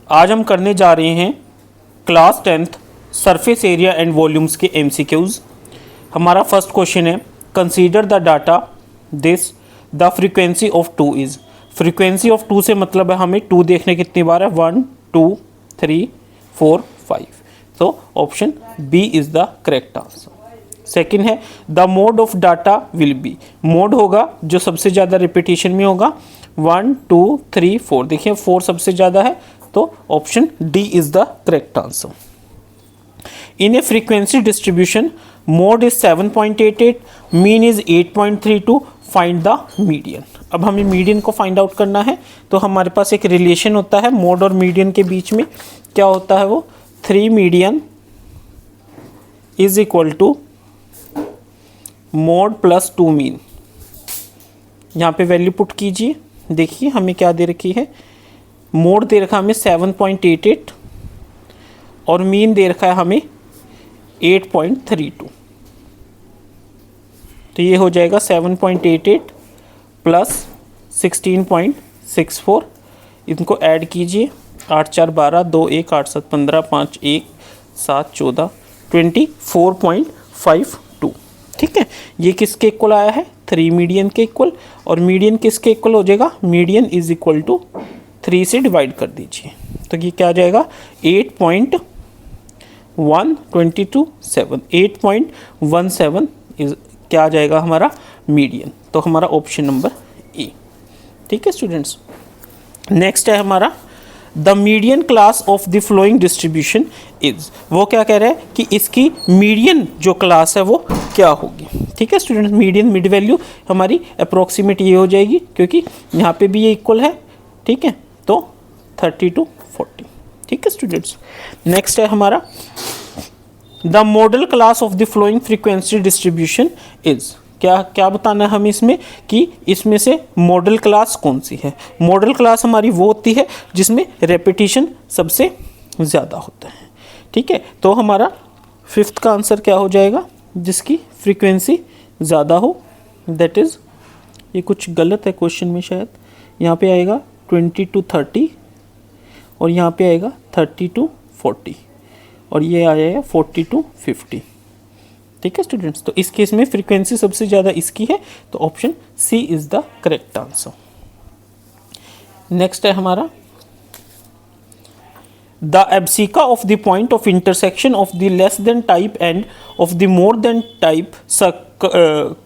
आज हम करने जा रहे हैं class 10th surface area and volumes के एमसीक्यूज। हमारा फर्स्ट क्वेश्चन है, consider the data this the frequency of 2 is. Frequency of 2 से मतलब है हमें 2 देखने कितनी बार है, 1 2 3 4 5। तो option B is the correct answer. Second है, the mode of data will be. Mode होगा जो सबसे ज़्यादा रिपीटिशन में होगा, 1 2 3 4। देखिए 4 सबसे ज़्यादा है, तो option D is the correct answer. In a frequency distribution mode is 7.88, mean is 8.32, find the median. अब हमें मीडियन को फाइंड आउट करना है, तो हमारे पास एक रिलेशन होता है मोड और मीडियन के बीच में। क्या होता है वो, 3 median is equal to mode plus 2 mean. यहाँ पे वैल्यू पुट कीजिए। देखिए हमें क्या दे रखी है, मोड दे रखा है हमें 7.88 और मीन दे रखा है हमें 8.32। तो ये हो जाएगा 7.88 प्लस 16.64। इनको ऐड कीजिए, 8 4 12, 2 1 8 7 15, 5 1 7 14, 24.52। ठीक है, ये किसके इक्वल आया है, 3 मीडियन के इक्वल। और मीडियन किसके इक्वल हो जाएगा, मीडियन इज इक्वल टू 3 से डिवाइड कर दीजिए, तो ये क्या आ जाएगा 8.1227। 8.17 इज क्या आ जाएगा हमारा मीडियन। तो हमारा ऑप्शन नंबर ए। ठीक है स्टूडेंट्स, नेक्स्ट है हमारा, the median class of the following distribution is. वो क्या कह रहा है कि इसकी मीडियन जो क्लास है वो क्या होगी। ठीक है स्टूडेंट्स, मीडियन मिड वैल्यू हमारी अप्रोक्सीमेट ये हो जाएगी, क्योंकि यहाँ पे भी ये इक्वल है। ठीक है, तो 30 to 40। ठीक है स्टूडेंट्स, नेक्स्ट है हमारा, the model class of the flowing frequency distribution is. क्या क्या बताना है हमें इसमें कि इसमें से मॉडल क्लास कौन सी है। मॉडल क्लास हमारी वो होती है जिसमें रेपिटेशन सबसे ज़्यादा होता है। ठीक है, तो हमारा फिफ्थ का आंसर क्या हो जाएगा, जिसकी फ्रीक्वेंसी ज़्यादा हो। दैट इज़, ये कुछ गलत है क्वेश्चन में शायद, यहाँ पे आएगा 20 to 30 और यहाँ पे आएगा 30 to 40 और ये आएगा 40 to 50। ठीक है स्टूडेंट्स, तो इस केस में फ्रीक्वेंसी सबसे ज़्यादा इसकी है, तो option C is the correct answer. Next है हमारा, the abscissa of the point of intersection of the less than type and of the more than type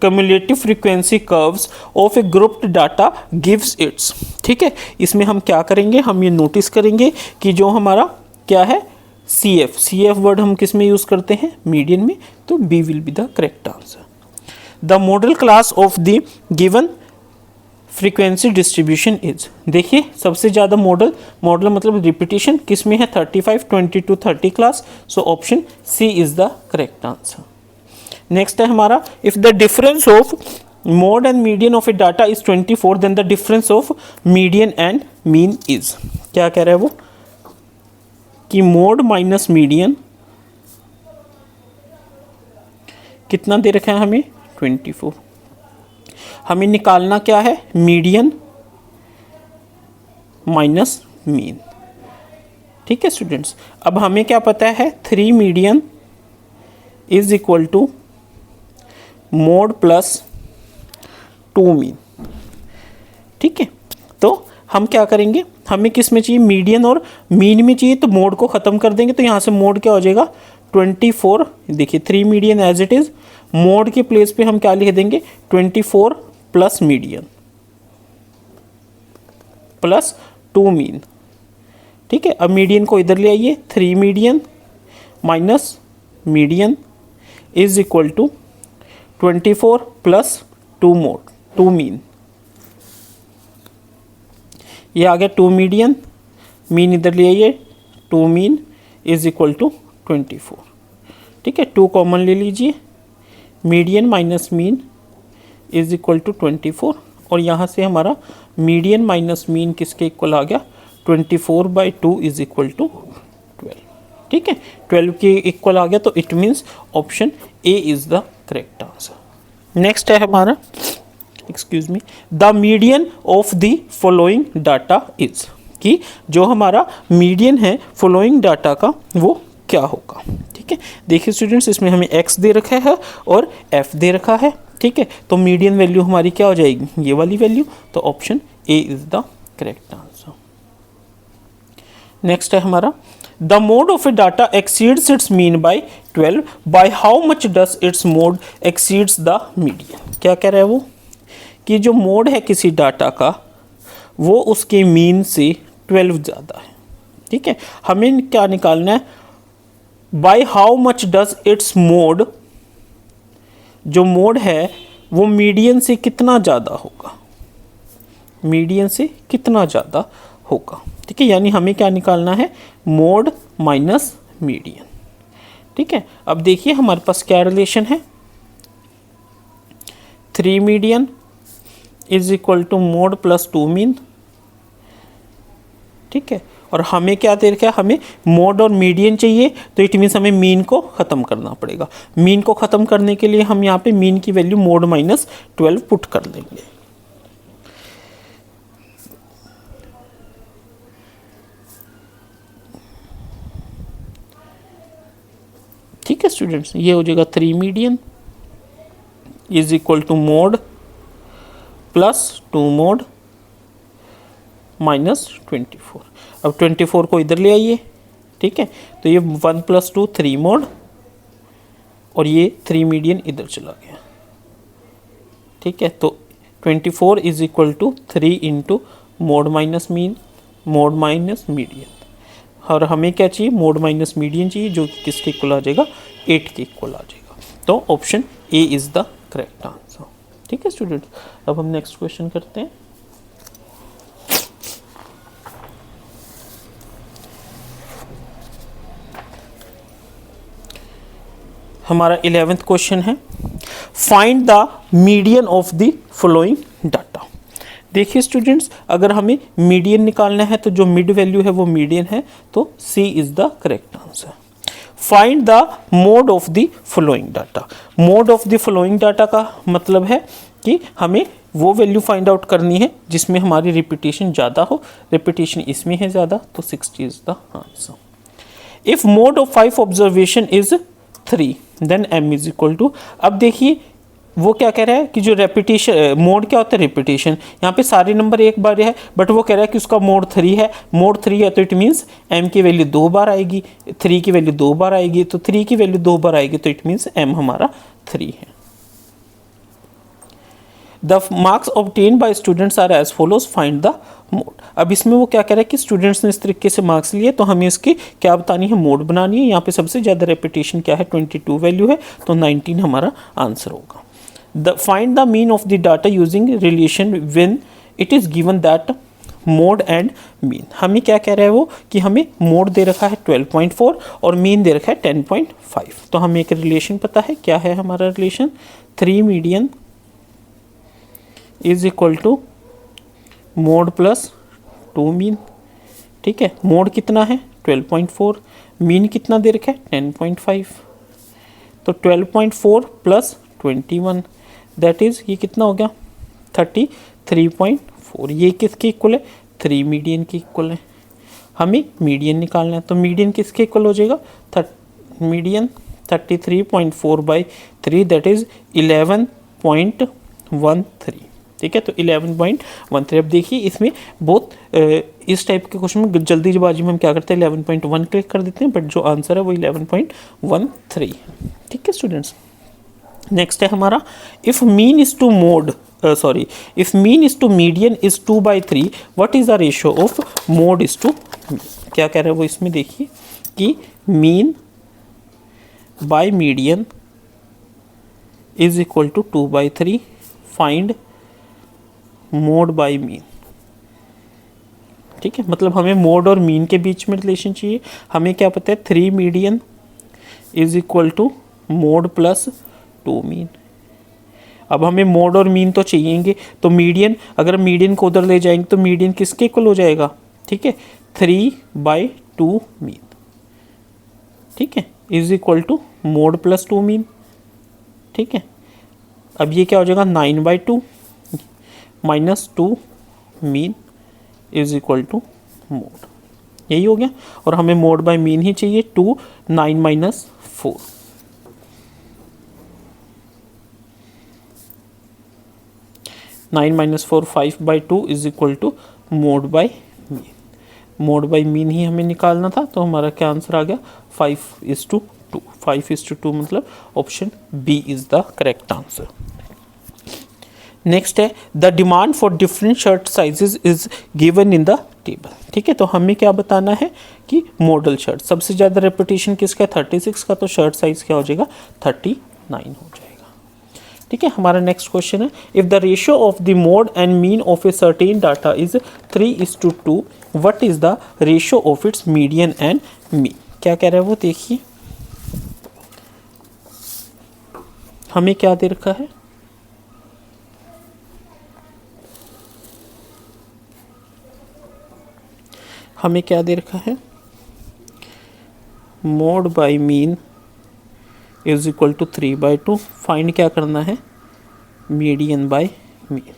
cumulative frequency curves of a grouped data gives its। ठीक है, इसमें हम क्या करेंगे, हम ये नोटिस करेंगे कि जो हमारा क्या है CF वर्ड हम किस में यूज़ करते हैं, मीडियन में, तो B will be the correct answer. The model class of the given frequency distribution is. देखिए सबसे ज़्यादा मॉडल मतलब रिपीटिशन किस में है, 35 20 to 30 class. So option C is the correct answer. Next है हमारा, if the difference of mode and median of a data is 24, then the difference of median and mean is. क्या कह रहा है वो कि मोड माइनस मीडियन कितना दे रखा है हमें, 24। हमें निकालना क्या है, मीडियन माइनस मीन। ठीक है स्टूडेंट्स, अब हमें क्या पता है, 3 median is equal to mode plus 2 mean. ठीक है, तो हम क्या करेंगे, हमें किस में चाहिए, मीडियन और मीन में चाहिए, तो मोड को ख़त्म कर देंगे। तो यहाँ से मोड क्या हो जाएगा 24। देखिए 3 median as it is, mode के प्लेस पे हम क्या लिख देंगे, 24 प्लस मीडियन प्लस 2 मीन। ठीक है, अब मीडियन को इधर ले आइए, 3 median minus median is equal to 24 plus 2 mode 2 mean. ये आ गया 2 मीडियन, मीन इधर ले आइए, 2 मीन इज इक्वल टू 24। ठीक है, 2 कॉमन ले लीजिए, median minus mean is equal to 24 और यहाँ से हमारा मीडियन माइनस मीन किसके इक्वल आ गया, 24/2 इज इक्वल टू 12। ठीक है, 12 के इक्वल आ गया, तो it means option A is the correct answer. Next है हमारा, excuse me, the median of the following data is. कि जो हमारा मीडियन है फॉलोइंग डाटा का वो क्या होगा। ठीक है, देखिए स्टूडेंट्स, इसमें हमें x दे रखा है और f दे रखा है। ठीक है, तो मीडियन वैल्यू हमारी क्या हो जाएगी, ये वाली वैल्यू। तो option A is the correct answer. Next है हमारा, the mode of a data exceeds its mean by 12, by how much does it's mode exceeds the median. क्या कह रहा है वो, कि जो मोड है किसी डाटा का वो उसके मीन से 12 ज़्यादा है। ठीक है, हमें क्या निकालना है, by how much does it's mode, जो मोड है वो मीडियन से कितना ज़्यादा होगा, मीडियन से कितना ज़्यादा होगा। ठीक है, यानी हमें क्या निकालना है, मोड माइनस मीडियन। ठीक है, अब देखिए हमारे पास क्या रिलेशन है, 3 median is equal to mode plus 2 mean. ठीक है, और हमें क्या दे रखा है, हमें मोड और मीडियन चाहिए, तो इट मीन्स हमें मीन को ख़त्म करना पड़ेगा। मीन को ख़त्म करने के लिए हम यहाँ पे मीन की वैल्यू मोड माइनस 12 पुट कर लेंगे। ठीक है स्टूडेंट्स, ये हो जाएगा 3 median is equal to mode plus 2 mode minus 24। अब 24 को इधर ले आइए। ठीक है, तो ये 1 + 2 3 मोड, और ये 3 मीडियन इधर चला गया। ठीक है, तो 24 is equal to 3 into mode minus mean, mode minus median. और हमें क्या चाहिए, मोड माइनस मीडियन चाहिए, जो कि किसके इक्वल आ जाएगा, 8 के इक्वल आ जाएगा। तो option A is the correct answer. ठीक है स्टूडेंट्स, अब हम नेक्स्ट क्वेश्चन करते हैं। हमारा 11th क्वेश्चन है, find the median of the following data. देखिए स्टूडेंट्स, अगर हमें मीडियन निकालना है तो जो मिड वैल्यू है वो मीडियन है, तो C is the correct answer. Find the mode of the following data. Mode of the following data का मतलब है कि हमें वो वैल्यू फाइंड आउट करनी है जिसमें हमारी रिपीटेशन ज़्यादा हो। रिपीटेशन इसमें है ज़्यादा, तो 60 is the answer. If mode of 5 observation is 3 then m is equal to. अब देखिए वो क्या कह रहा है कि जो रेपिटेशन, मोड क्या होता है, रिपीटेशन। यहाँ पे सारे नंबर एक बार है, बट वो कह रहा है कि उसका मोड 3 है। मोड 3 है तो इट मीन्स m की वैल्यू 2 बार आएगी, 3 की वैल्यू 2 बार आएगी, तो 3 की वैल्यू 2 बार आएगी, तो इट मीन्स m हमारा 3 है। The marks obtain by students are as follows, find the mode. अब इसमें वो क्या कह रहा है कि स्टूडेंट्स ने इस तरीके से मार्क्स लिए, तो हमें इसकी क्या बतानी है, मोड बनानी है। यहाँ पे सबसे ज़्यादा रेपिटेशन क्या है, 22 वैल्यू है, तो 19 हमारा आंसर होगा। The find the mean of the data using relation when it is given that mode and mean. हमें क्या कह रहा है वो, कि हमें मोड दे रखा है 12.4 और मीन दे रखा है 10.5। तो हमें एक रिलेशन पता है, क्या है हमारा relation, 3 median is equal to mode plus 2 mean. ठीक है, मोड कितना है 12.4, मीन कितना दे रखा है 10.5, तो 12.4 प्लस 21 दैट इज़, ये कितना हो गया 33.4। ये किसके इक्वल है, 3 मीडियन के इक्वल है। हमें मीडियन निकालना है, तो मीडियन किसके इक्वल हो जाएगा, मीडियन 33.4/3 दैट इज़ 11.13। ठीक है, तो 11.13। अब देखिए इसमें बहुत इस टाइप के क्वेश्चन में जल्दीबाजी में हम क्या करते हैं, 11.1 क्लिक कर देते हैं, बट जो आंसर है वो 11.13 है। ठीक है स्टूडेंट्स, नेक्स्ट है हमारा, if mean is to mode if mean is to median is 2/3 what is the ratio of mode is to mean. क्या कह रहे हैं वो इसमें, देखिए कि mean by median is equal to 2/3, find mode by mean. ठीक है, मतलब हमें मोड और मीन के बीच में रिलेशन चाहिए। हमें क्या पता है, 3 median is equal to mode plus 2 mean. अब हमें मोड और मीन तो चाहिएंगे, तो मीडियन, अगर मीडियन को उधर ले जाएंगे तो मीडियन किसके इक्वल हो जाएगा, ठीक है 3/2 मीन। ठीक है, is equal to mode plus 2 mean. ठीक है, अब ये क्या हो जाएगा 9/2 minus 2 mean is equal to mode, यही हो गया। और हमें मोड बाय मीन ही चाहिए, 2 9 minus 4, 9 minus 4 5/2 is equal to mode by mean. Mode by mean ही हमें निकालना था, तो हमारा क्या आंसर आ गया 5:2। 5:2 मतलब option B is the correct answer. Next है the demand for different shirt sizes is given in the table. ठीक है, तो हमें क्या बताना है कि मॉडल शर्ट सबसे ज़्यादा रेपिटेशन किसका है 36 का, तो शर्ट साइज क्या हो जाएगा 39 हो जाएगा। ठीक है, हमारा नेक्स्ट क्वेश्चन है if the ratio of the mode and mean of a certain data is 3:2 what is the ratio of its median and mean. क्या कह रहा है वो देखिए, हमें क्या दे रखा है, हमें क्या दे रखा है, mode by mean is equal to 3/2। Find क्या करना है, मीडियन बाय मीन।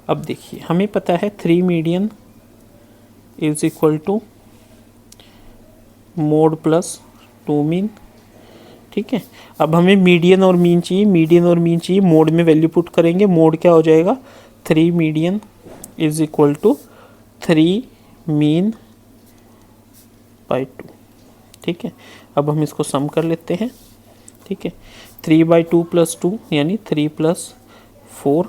अब देखिए हमें पता है 3 median is equal to mode plus 2 mean. ठीक है, अब हमें मीडियन और मीन चाहिए, मीडियन और मीन चाहिए, मोड में वैल्यू पुट करेंगे, मोड क्या हो जाएगा 3 median is equal to 3 mean by 2। ठीक है, अब हम इसको सम कर लेते हैं। ठीक है, 3/2 + 2 यानी 3 + 4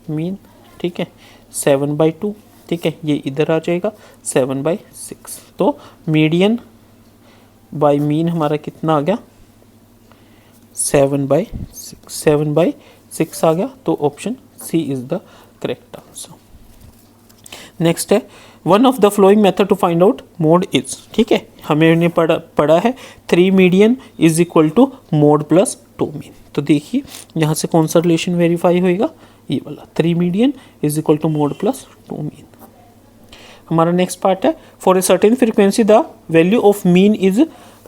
मीन। ठीक है, 7/2। ठीक है, ये इधर आ जाएगा 7/6। तो मीडियन बाय मीन हमारा कितना आ गया 7/6, 7/6 आ गया। तो option C is the correct answer. Next है one of the following method to find out mode is. ठीक है, हमें पढ़ा है 3 median is equal to mode plus 2 mean. तो देखिए यहाँ से कौन सा रिलेशन वेरीफाई होएगा, ये वाला 3 median is equal to mode plus 2 mean. हमारा नेक्स्ट पार्ट है for a certain frequency the value of mean is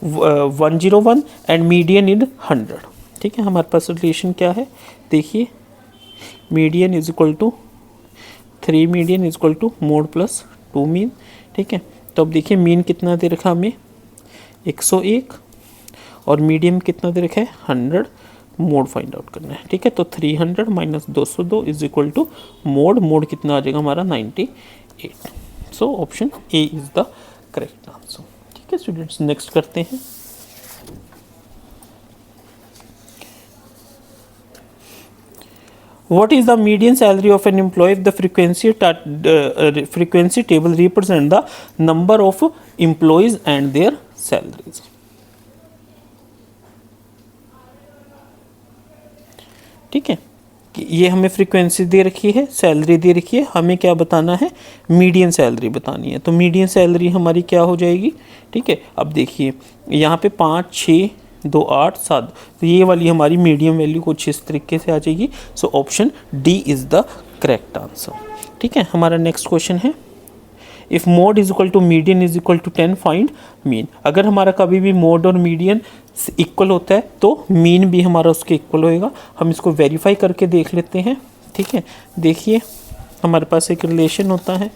101 and median is 100। ठीक है, हमारे पास रिलेशन क्या है देखिए, median is equal to 3 median is equal to mode plus 2 mean. ठीक है, तो अब देखिए मीन कितना दे रखा हमें 101 और मीडियन कितना दे रखा है 100, मोड फाइंड आउट करना है। ठीक है, तो 300 minus 202 is equal to mode, mode कितना आ जाएगा हमारा 98। So option A is the correct answer. ठीक है स्टूडेंट्स, नेक्स्ट करते हैं। What is the median salary of an employee if the frequency table represent the number of employees and their salaries? ठीक है, ये हमें फ्रीक्वेंसी दे रखी है, सैलरी दे रखी है, हमें क्या बताना है मीडियन सैलरी बतानी है। तो मीडियन सैलरी हमारी क्या हो जाएगी। ठीक है, अब देखिए यहाँ पे 5 6 2 8 7, तो ये वाली हमारी मीडियम वैल्यू कुछ इस तरीके से आ जाएगी। So option D is the correct answer. ठीक है, हमारा नेक्स्ट क्वेश्चन है if mode is equal to median is equal to 10 find mean. अगर हमारा कभी भी मोड और मीडियन इक्वल होता है तो मीन भी हमारा उसके इक्वल होएगा। हम इसको वेरीफाई करके देख लेते हैं। ठीक है, देखिए हमारे पास एक रिलेशन होता है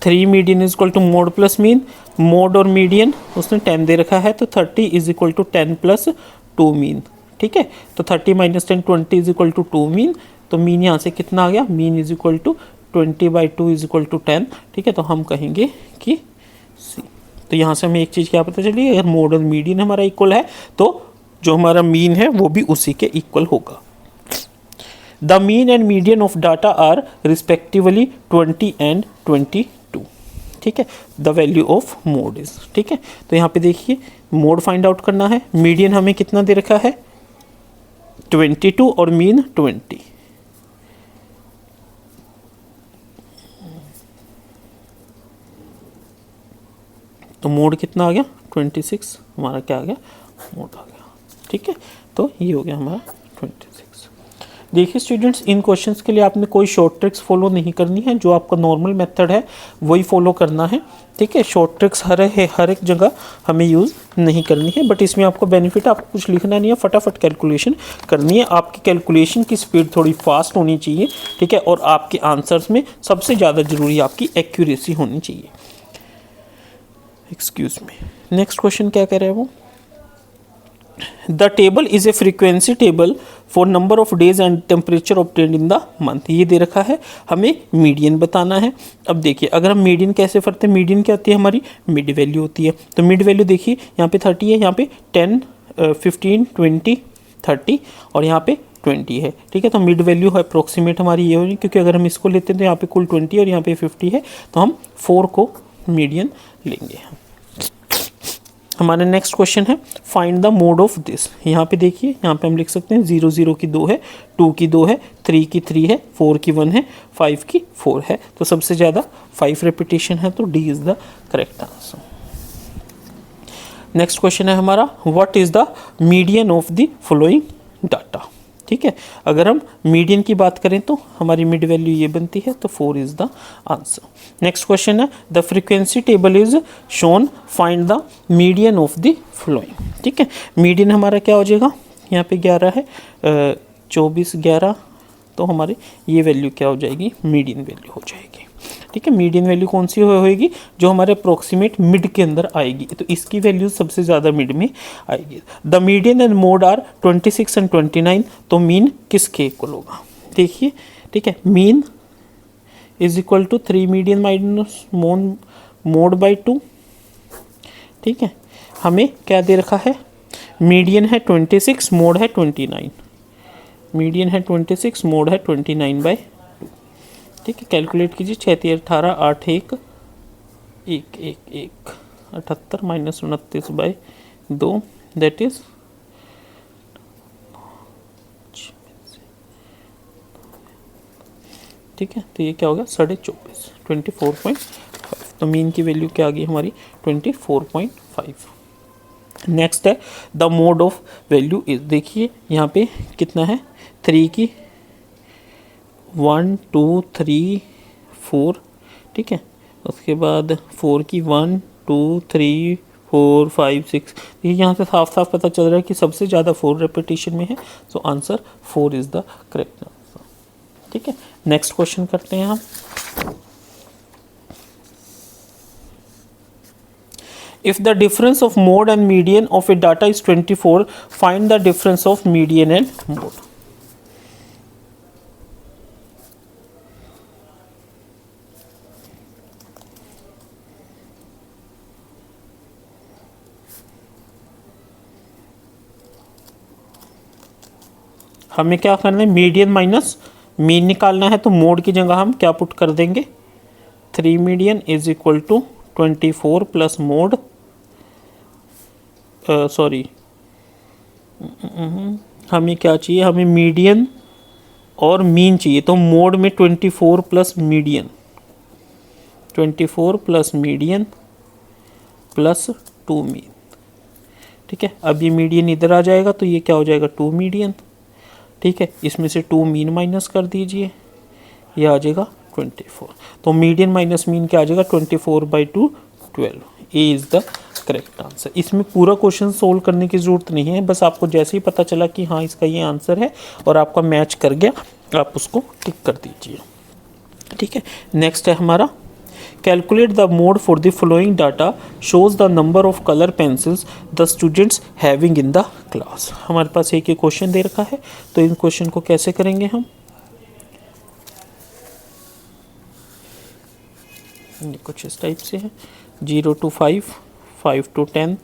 3 median is equal to mode plus mean, mode और मीडियन उसने 10 दे रखा है, तो 30 इज इक्वल टू 10 + 2 मीन। ठीक है, तो 30 minus 10 20 is equal to 2 mean. तो मीन यहाँ से कितना आ गया, mean is equal to 20/2 is equal to 10। ठीक है, तो हम कहेंगे कि सी। तो यहाँ से हमें एक चीज़ क्या पता चली, अगर मोड और मीडियन हमारा इक्वल है तो जो हमारा मीन है वो भी उसी के इक्वल होगा। The mean and median of data are respectively 20 and 22। ठीक है, the value of mode is. ठीक है, तो यहाँ पे देखिए मोड फाइंड आउट करना है, मीडियन हमें कितना दे रखा है 22 और मीन 20। तो मोड कितना आ गया 26, हमारा क्या आ गया मोड आ गया। ठीक है, तो ये हो गया हमारा 26। देखिए स्टूडेंट्स, इन क्वेश्चंस के लिए आपने कोई शॉर्ट ट्रिक्स फॉलो नहीं करनी है, जो आपका नॉर्मल मेथड है वही फॉलो करना है। ठीक है, शॉर्ट ट्रिक्स हर एक जगह हमें यूज़ नहीं करनी है, बट इसमें आपको बेनिफिट, आपको कुछ लिखना नहीं है, फटाफट कैलकुलेशन करनी है। आपकी कैलकुलेशन की स्पीड थोड़ी फास्ट होनी चाहिए। ठीक है, और आपके आंसर्स में सबसे ज़्यादा ज़रूरी आपकी एक्यूरेसी होनी चाहिए। एक्सक्यूज मी, नेक्स्ट क्वेश्चन क्या कह रहे हैं वो, the table is a frequency table for number of days and temperature obtained in the month. ये दे रखा है, हमें मीडियन बताना है। अब देखिए, अगर हम मीडियन कैसे करते हैं, मीडियन क्या होती है हमारी, मिड वैल्यू होती है। तो मिड वैल्यू देखिए, यहाँ पे 30 है, यहाँ पे 10, 15, 20, 30 और यहाँ पे 20 है। ठीक है, तो मिड वैल्यू है अप्रोक्सीमेट हमारी ये होगी, क्योंकि अगर हम इसको लेते हैं तो यहाँ पे कुल 20 और यहाँ पे 50 है, तो हम 4 को मीडियन लेंगे। हमारा नेक्स्ट क्वेश्चन है, find the mode of this. यहाँ पे देखिए, यहाँ पे हम लिख सकते हैं 0 0 की 2 है, 2 की 2 है, 3 की 3 है, 4 की 1 है, 5 की 4 है। तो सबसे ज़्यादा 5 रेपिटेशन है, तो D is the correct answer. Next question है हमारा, what is the median of the following data. ठीक है, अगर हम मीडियन की बात करें तो हमारी मिड वैल्यू ये बनती है, तो 4 is the answer. Next question है, the frequency table is shown, find the median of the following. ठीक है, मीडियन हमारा क्या हो जाएगा, यहाँ पे 11 है, 24, 11, तो हमारी ये वैल्यू क्या हो जाएगी, मीडियन वैल्यू हो जाएगी। ठीक है, मीडियन वैल्यू कौन सी होएगी, जो हमारे अप्रोक्सीमेट मिड के अंदर आएगी, तो इसकी वैल्यू सबसे ज़्यादा मिड में आएगी। The median and mode are 26 and 29, तो मीन किसके इक्वल होगा, देखिए। ठीक है, mean is equal to 3 median minus mode by 2। ठीक है, हमें क्या दे रखा है, मीडियन है 26, मोड है 29, मीडियन है 26, मोड है 29/2। ठीक है, कैलकुलेट कीजिए, 6 3 18, 8 1 1 1 1 78 माइनस 29/2, दैट इज ठीक है, तो ये क्या होगा, 24.5, 24.5। तो मीन की वैल्यू क्या आ गई हमारी, 24.5। नेक्स्ट है, the mode of value is, देखिए यहाँ पे कितना है, 3 की 1 2 3 4। ठीक है, उसके बाद 4 की 1 2 3 4 5 6। ये यहाँ से साफ साफ पता चल रहा है कि सबसे ज़्यादा 4 रेपिटेशन में है, so answer 4 is the correct answer. ठीक है, नेक्स्ट क्वेश्चन करते हैं हम। If the difference of mode and median of a data is 24, find the difference of median and mode. हमें क्या करना है, मीडियन माइनस मीन निकालना है, तो मोड की जगह हम क्या पुट कर देंगे, 3 median is equal to 24 plus mode, sorry हमें क्या चाहिए, हमें मीडियन और मीन चाहिए, तो मोड में 24 plus median, 24 plus median plus 2 mean. ठीक है, अब ये मीडियन इधर आ जाएगा, तो ये क्या हो जाएगा, 2 मीडियन। ठीक है, इसमें से 2 मीन माइनस कर दीजिए, ये आ जाएगा 24। तो मीडियन माइनस मीन क्या आ जाएगा, 24/2 12। A is the correct answer. इसमें पूरा क्वेश्चन सोल्व करने की ज़रूरत नहीं है, बस आपको जैसे ही पता चला कि हाँ इसका ये आंसर है और आपका मैच कर गया, आप उसको टिक कर दीजिए। ठीक है, नेक्स्ट है हमारा, calculate the mode for the following data, shows the number of colour pencils the students having in the class. हमारे पास एक ही क्वेश्चन दे रखा है, तो इन क्वेश्चन को कैसे करेंगे हम, ये कुछ इस टाइप से है, 0 to 5, 5 to 10,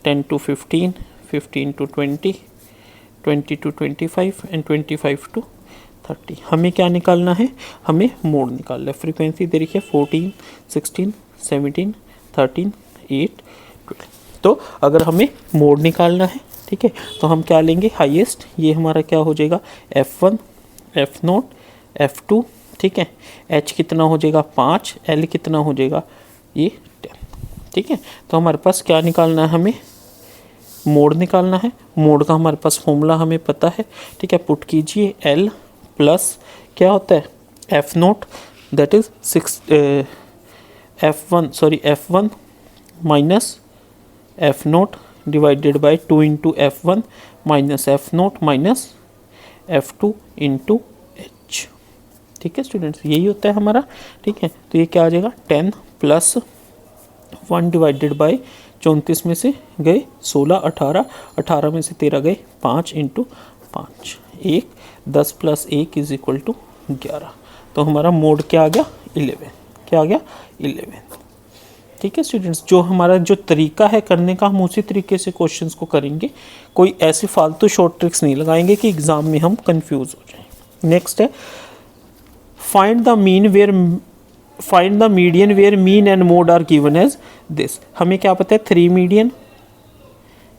10 to 15, 15 to 20, 20 to 25 and 25 to 30। हमें क्या निकालना है, हमें मोड निकालना है। फ्रीक्वेंसी दे रखी है 14, 16, 17, 13, 8, 12। तो अगर हमें मोड निकालना है, ठीक है, तो हम क्या लेंगे, हाईएस्ट, ये हमारा क्या हो जाएगा, F1, F0, F2। ठीक है, H कितना हो जाएगा 5, L कितना हो जाएगा ये 10। ठीक है, तो हमारे पास क्या निकालना है, हमें मोड निकालना है। मोड का हमारे पास फॉर्मूला हमें पता है। ठीक है, पुट कीजिए L प्लस क्या होता है F0 that is F1 minus F0 divided by 2 into F1 minus F0 minus F2 into H। ठीक है स्टूडेंट्स, यही होता है हमारा। ठीक है, तो ये क्या आ जाएगा 10 प्लस 1 डिवाइडेड बाय 34 में से गए 16, 18 में से 13 गए 5 into 5, 1 10 plus 1 is equal to 11। तो हमारा मोड क्या आ गया 11, क्या आ गया 11। ठीक है स्टूडेंट्स, जो हमारा जो तरीका है करने का हम उसी तरीके से क्वेश्चंस को करेंगे, कोई ऐसी फालतू शॉर्ट ट्रिक्स नहीं लगाएंगे कि एग्जाम में हम कंफ्यूज हो जाएं। नेक्स्ट है find the median where mean and mode are given as this. हमें क्या पता है 3 median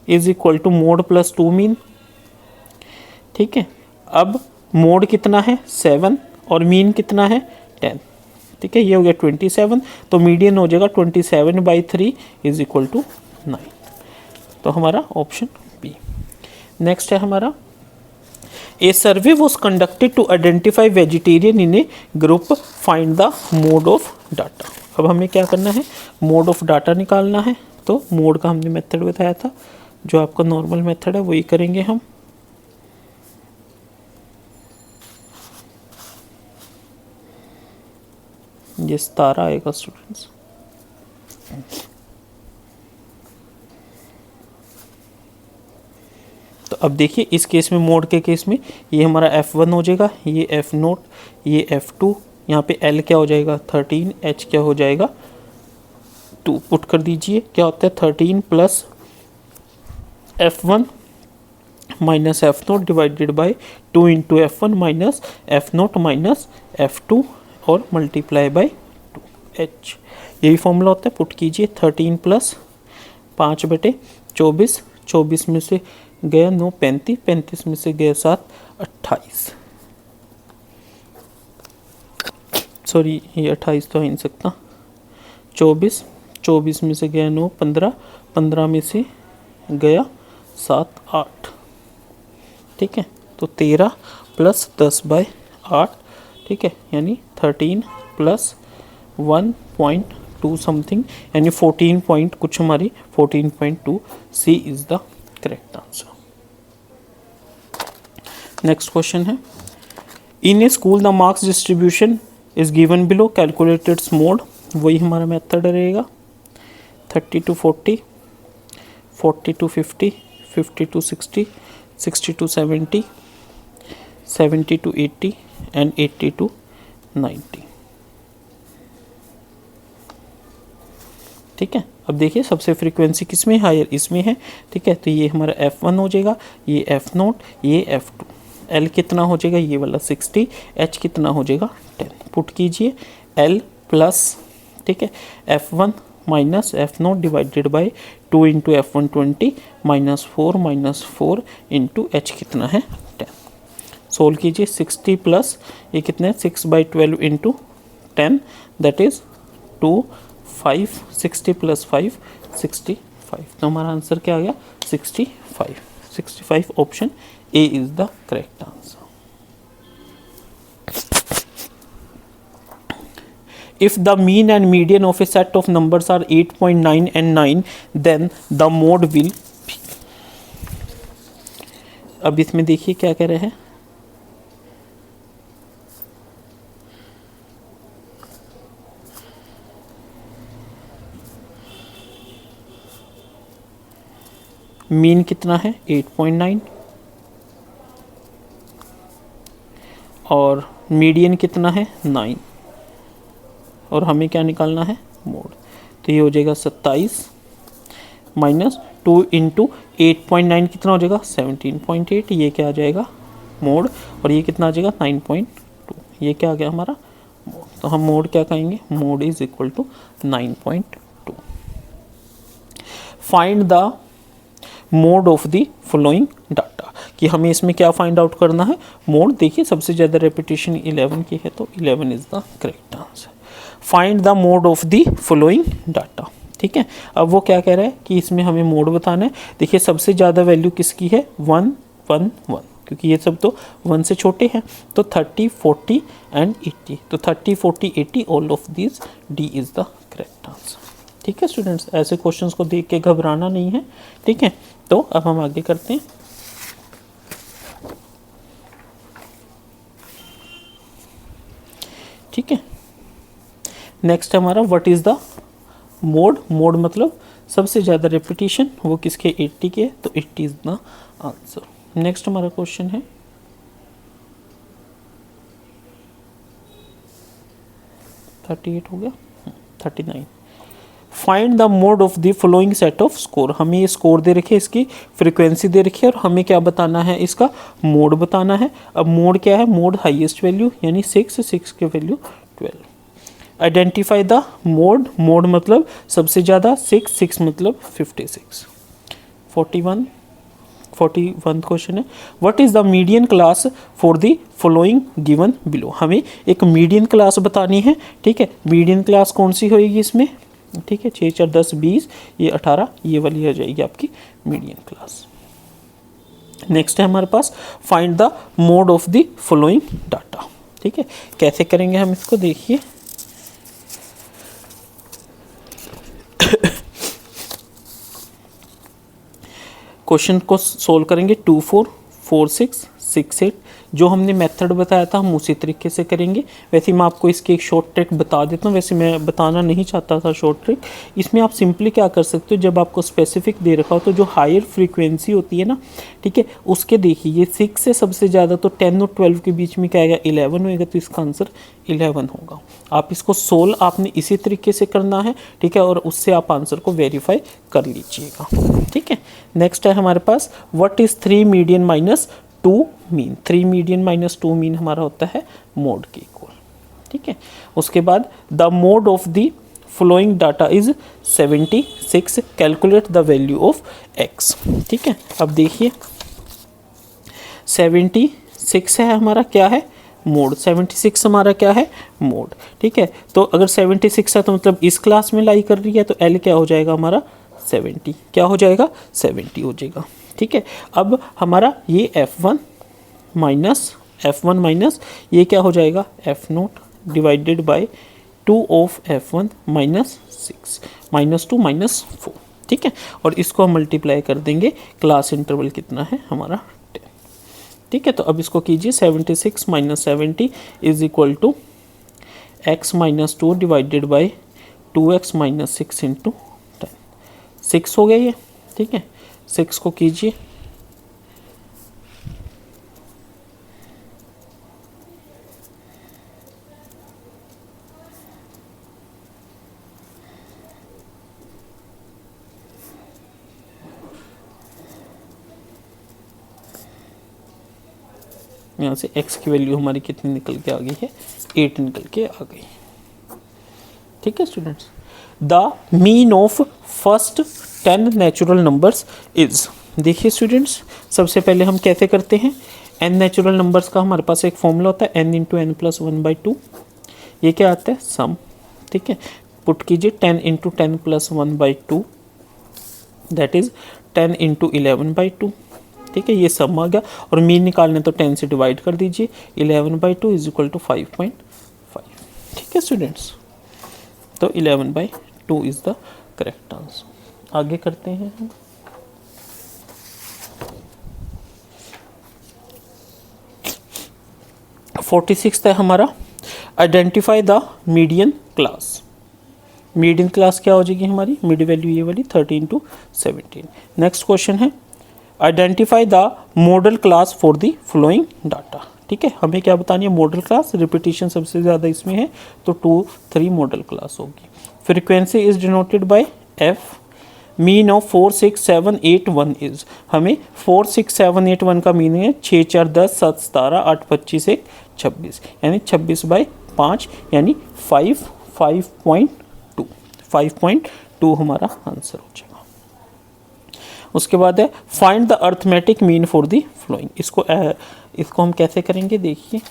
is equal to mode plus 2 mean. ठीक है, अब मोड कितना है 7 और मीन कितना है 10। ठीक है, ये हो गया 27, तो मीडियन हो जाएगा 27/3 इज इक्वल टू 9। तो हमारा ऑप्शन बी। नेक्स्ट है हमारा a survey was conducted to identify vegetarian in a group, find the mode of data. अब हमें क्या करना है मोड ऑफ डाटा निकालना है। तो मोड का हमने मेथड बताया था, जो आपका नॉर्मल मेथड है वही करेंगे हम। ये 17 आएगा स्टूडेंट्स। तो अब देखिए इस केस में मोड के केस में ये हमारा F1 हो जाएगा, ये F0, ये F2, यहाँ पे L क्या हो जाएगा 13, H क्या हो जाएगा 2। पुट कर दीजिए, क्या होता है 13 plus F1 minus F0 divided by 2 into F1 minus F0 minus F2 और मल्टीप्लाई बाय 2H। यही फॉर्मूला होता है। पुट कीजिए 13 प्लस 5/24, 24 में से गया 9 35, 35 में से गया 7 28। सॉरी ये 28 तो हो नहीं सकता, 24, 24 में से गया 9 15, 15 में से गया 7 8। ठीक है, तो 13 प्लस 10/8। ठीक है, यानी 13 प्लस 1.2 समथिंग, यानी 14 पॉइंट कुछ, हमारी 14.2 C is the correct answer. Next question है in a school the marks distribution is given below, calculate its mode. वही हमारा मेथड रहेगा 30 to 40, 40 to 50, 50 to 60, 60 to 70, 70 to 80 and 80 to 90। ठीक है, अब देखिए सबसे फ्रीक्वेंसी किस में हायर, इसमें है। ठीक है, तो ये हमारा F1 हो जाएगा, ये F0, ये F2। L कितना हो जाएगा ये वाला 60, H कितना हो जाएगा 10। पुट कीजिए L प्लस, ठीक है, F1 minus F0 divided by 2 into F1 20 minus 4 into H कितना है 10। सोल्व कीजिए 60 प्लस ये कितना है 6/12 इंटू 10 दैट इज 2 5, 60 प्लस 5 65। तो हमारा आंसर क्या आ गया 65। Option A is the correct answer. If the mean and median of a set of numbers are 8.9 and 9, then the mode will be। अब इसमें देखिए क्या कह रहे हैं, मीन कितना है 8.9 और मीडियन कितना है 9 और हमें क्या निकालना है मोड। तो ये हो जाएगा 27 माइनस 2 इंटू 8.9 कितना हो जाएगा 17.8। ये क्या आ जाएगा मोड, और ये कितना आ जाएगा 9.2। ये क्या आ गया हमारा मोड। तो हम मोड क्या कहेंगे, mode is equal to 9.2। Find the mode of the following data, कि हमें इसमें क्या फाइंड आउट करना है मोड। देखिए सबसे ज़्यादा रेपिटेशन 11 की है, तो 11 is the correct answer. Find the mode of the following data. ठीक है, अब वो क्या कह रहा है कि इसमें हमें मोड बताना है। देखिए सबसे ज़्यादा वैल्यू किसकी है 1 1 1, क्योंकि ये सब तो 1 से छोटे हैं। तो 30, 40 एंड 80, तो 30, 40, 80 all of these, D is the correct answer. ठीक है स्टूडेंट्स, ऐसे क्वेश्चंस को देख के घबराना नहीं है। ठीक है, तो अब हम आगे करते हैं। ठीक है, नेक्स्ट हमारा what is the mode. Mode मतलब सबसे ज़्यादा रेपिटेशन, वो किसके, 80 के, तो 80 इज द आंसर। नेक्स्ट हमारा क्वेश्चन है 38 हो गया, 39। Find the mode of the following set off score. हमें ये स्कोर दे रखे, इसकी फ्रीक्वेंसी दे रखी है और हमें क्या बताना है, इसका मोड बताना है। अब मोड क्या है, मोड हाईएस्ट वैल्यू यानी 6, 6 के value 12। Identify the mode, mode मतलब सबसे ज़्यादा, 6, 6 मतलब 56। 41 क्वेश्चन है, what is the median class for the following given below. हमें एक मीडियन क्लास बतानी है। ठीक है, मीडियन क्लास कौन सी होएगी इसमें, ठीक है, 6, 4, 10, 20, ये 18, ये वाली हो जाएगी आपकी मीडियन क्लास। नेक्स्ट है हमारे पास find the mode of the following data. ठीक है, कैसे करेंगे हम इसको, देखिए क्वेश्चन को सोल्व करेंगे 2, 4, 4, 6, 6, 8। जो हमने मेथड बताया था हम उसी तरीके से करेंगे। वैसे मैं आपको इसकी एक शॉर्ट ट्रिक बता देता हूँ, वैसे मैं बताना नहीं चाहता था शॉर्ट ट्रिक। इसमें आप सिंपली क्या कर सकते हो, जब आपको स्पेसिफिक दे रखा हो तो जो हायर फ्रीक्वेंसी होती है ना, ठीक है, उसके देखिए ये 6 से सबसे ज़्यादा, तो 10 और 12 के बीच में क्या आएगा, 11 होएगा, तो इसका आंसर 11 होगा। आप इसको सोल्व आपने इसी तरीके से करना है। ठीक है, और उससे आप आंसर को वेरीफाई कर लीजिएगा। ठीक है, नेक्स्ट है हमारे पास what is 3 median minus 2 mean. 3 median minus 2 mean हमारा होता है मोड के इक्वल। ठीक है, उसके बाद the mode of the following data is 76, calculate the value of x। ठीक है, अब देखिए 76 है हमारा क्या है, मोड। 76 हमारा क्या है, मोड। ठीक है, तो अगर 76 है तो मतलब इस क्लास में लाई कर रही है, तो L क्या हो जाएगा हमारा 70, क्या हो जाएगा 70 हो जाएगा। ठीक है, अब हमारा ये F1 माइनस ये क्या हो जाएगा F0 divided by 2 of F1 minus 6 -2 -4। ठीक है, और इसको हम मल्टीप्लाई कर देंगे, क्लास इंटरवल कितना है हमारा 10। ठीक है, तो अब इसको कीजिए 76 - 70 is equal to x - 2 divided by 2x - 6 into 10। 6 हो गया ये। ठीक है, 6 को कीजिए, यहाँ से x की वैल्यू हमारी कितनी निकल के आ गई है, 8 निकल के आ गई। ठीक है students, the mean of first 10 natural numbers is. देखिए स्टूडेंट्स, सबसे पहले हम कैसे करते हैं, n नेचुरल नंबर्स का हमारे पास एक फॉर्मूला होता है n इंटू एन प्लस 1/2। ये क्या आता है, सम। ठीक है, पुट कीजिए 10 into 10 plus 1/2 that is 10 into 11/2। ठीक है, ये सम आ गया, और मीन निकालने तो 10 से डिवाइड कर दीजिए, 11/2 इज इक्वल टू 5.5। ठीक है स्टूडेंट्स, तो 11/2 इज द करेक्ट आंसर। आगे करते हैं हम। फोर्टी सिक्स है हमारा, identify the median class. Median class क्या हो जाएगी हमारी, मिड वैल्यू ये वाली 13 to 17। नेक्स्ट क्वेश्चन है identify the model class for the following data. ठीक है, हमें क्या बतानी है, मॉडल क्लास, रिपीटिशन सबसे ज़्यादा इसमें है, तो 2, 3 मॉडल क्लास होगी। Frequency is denoted by f। Mean of 4, 6, 7, 8, 1 is. हमें 4, 6, 7, 8, 1 का मीनिंग है 6, 4, 10, 7, 17, 8, 25, 1, 26, यानी 26/5 यानी 5.2। 5.2 हमारा आंसर हो जाएगा। उसके बाद है find the arithmetic mean for the flowing. इसको हम कैसे करेंगे, देखिए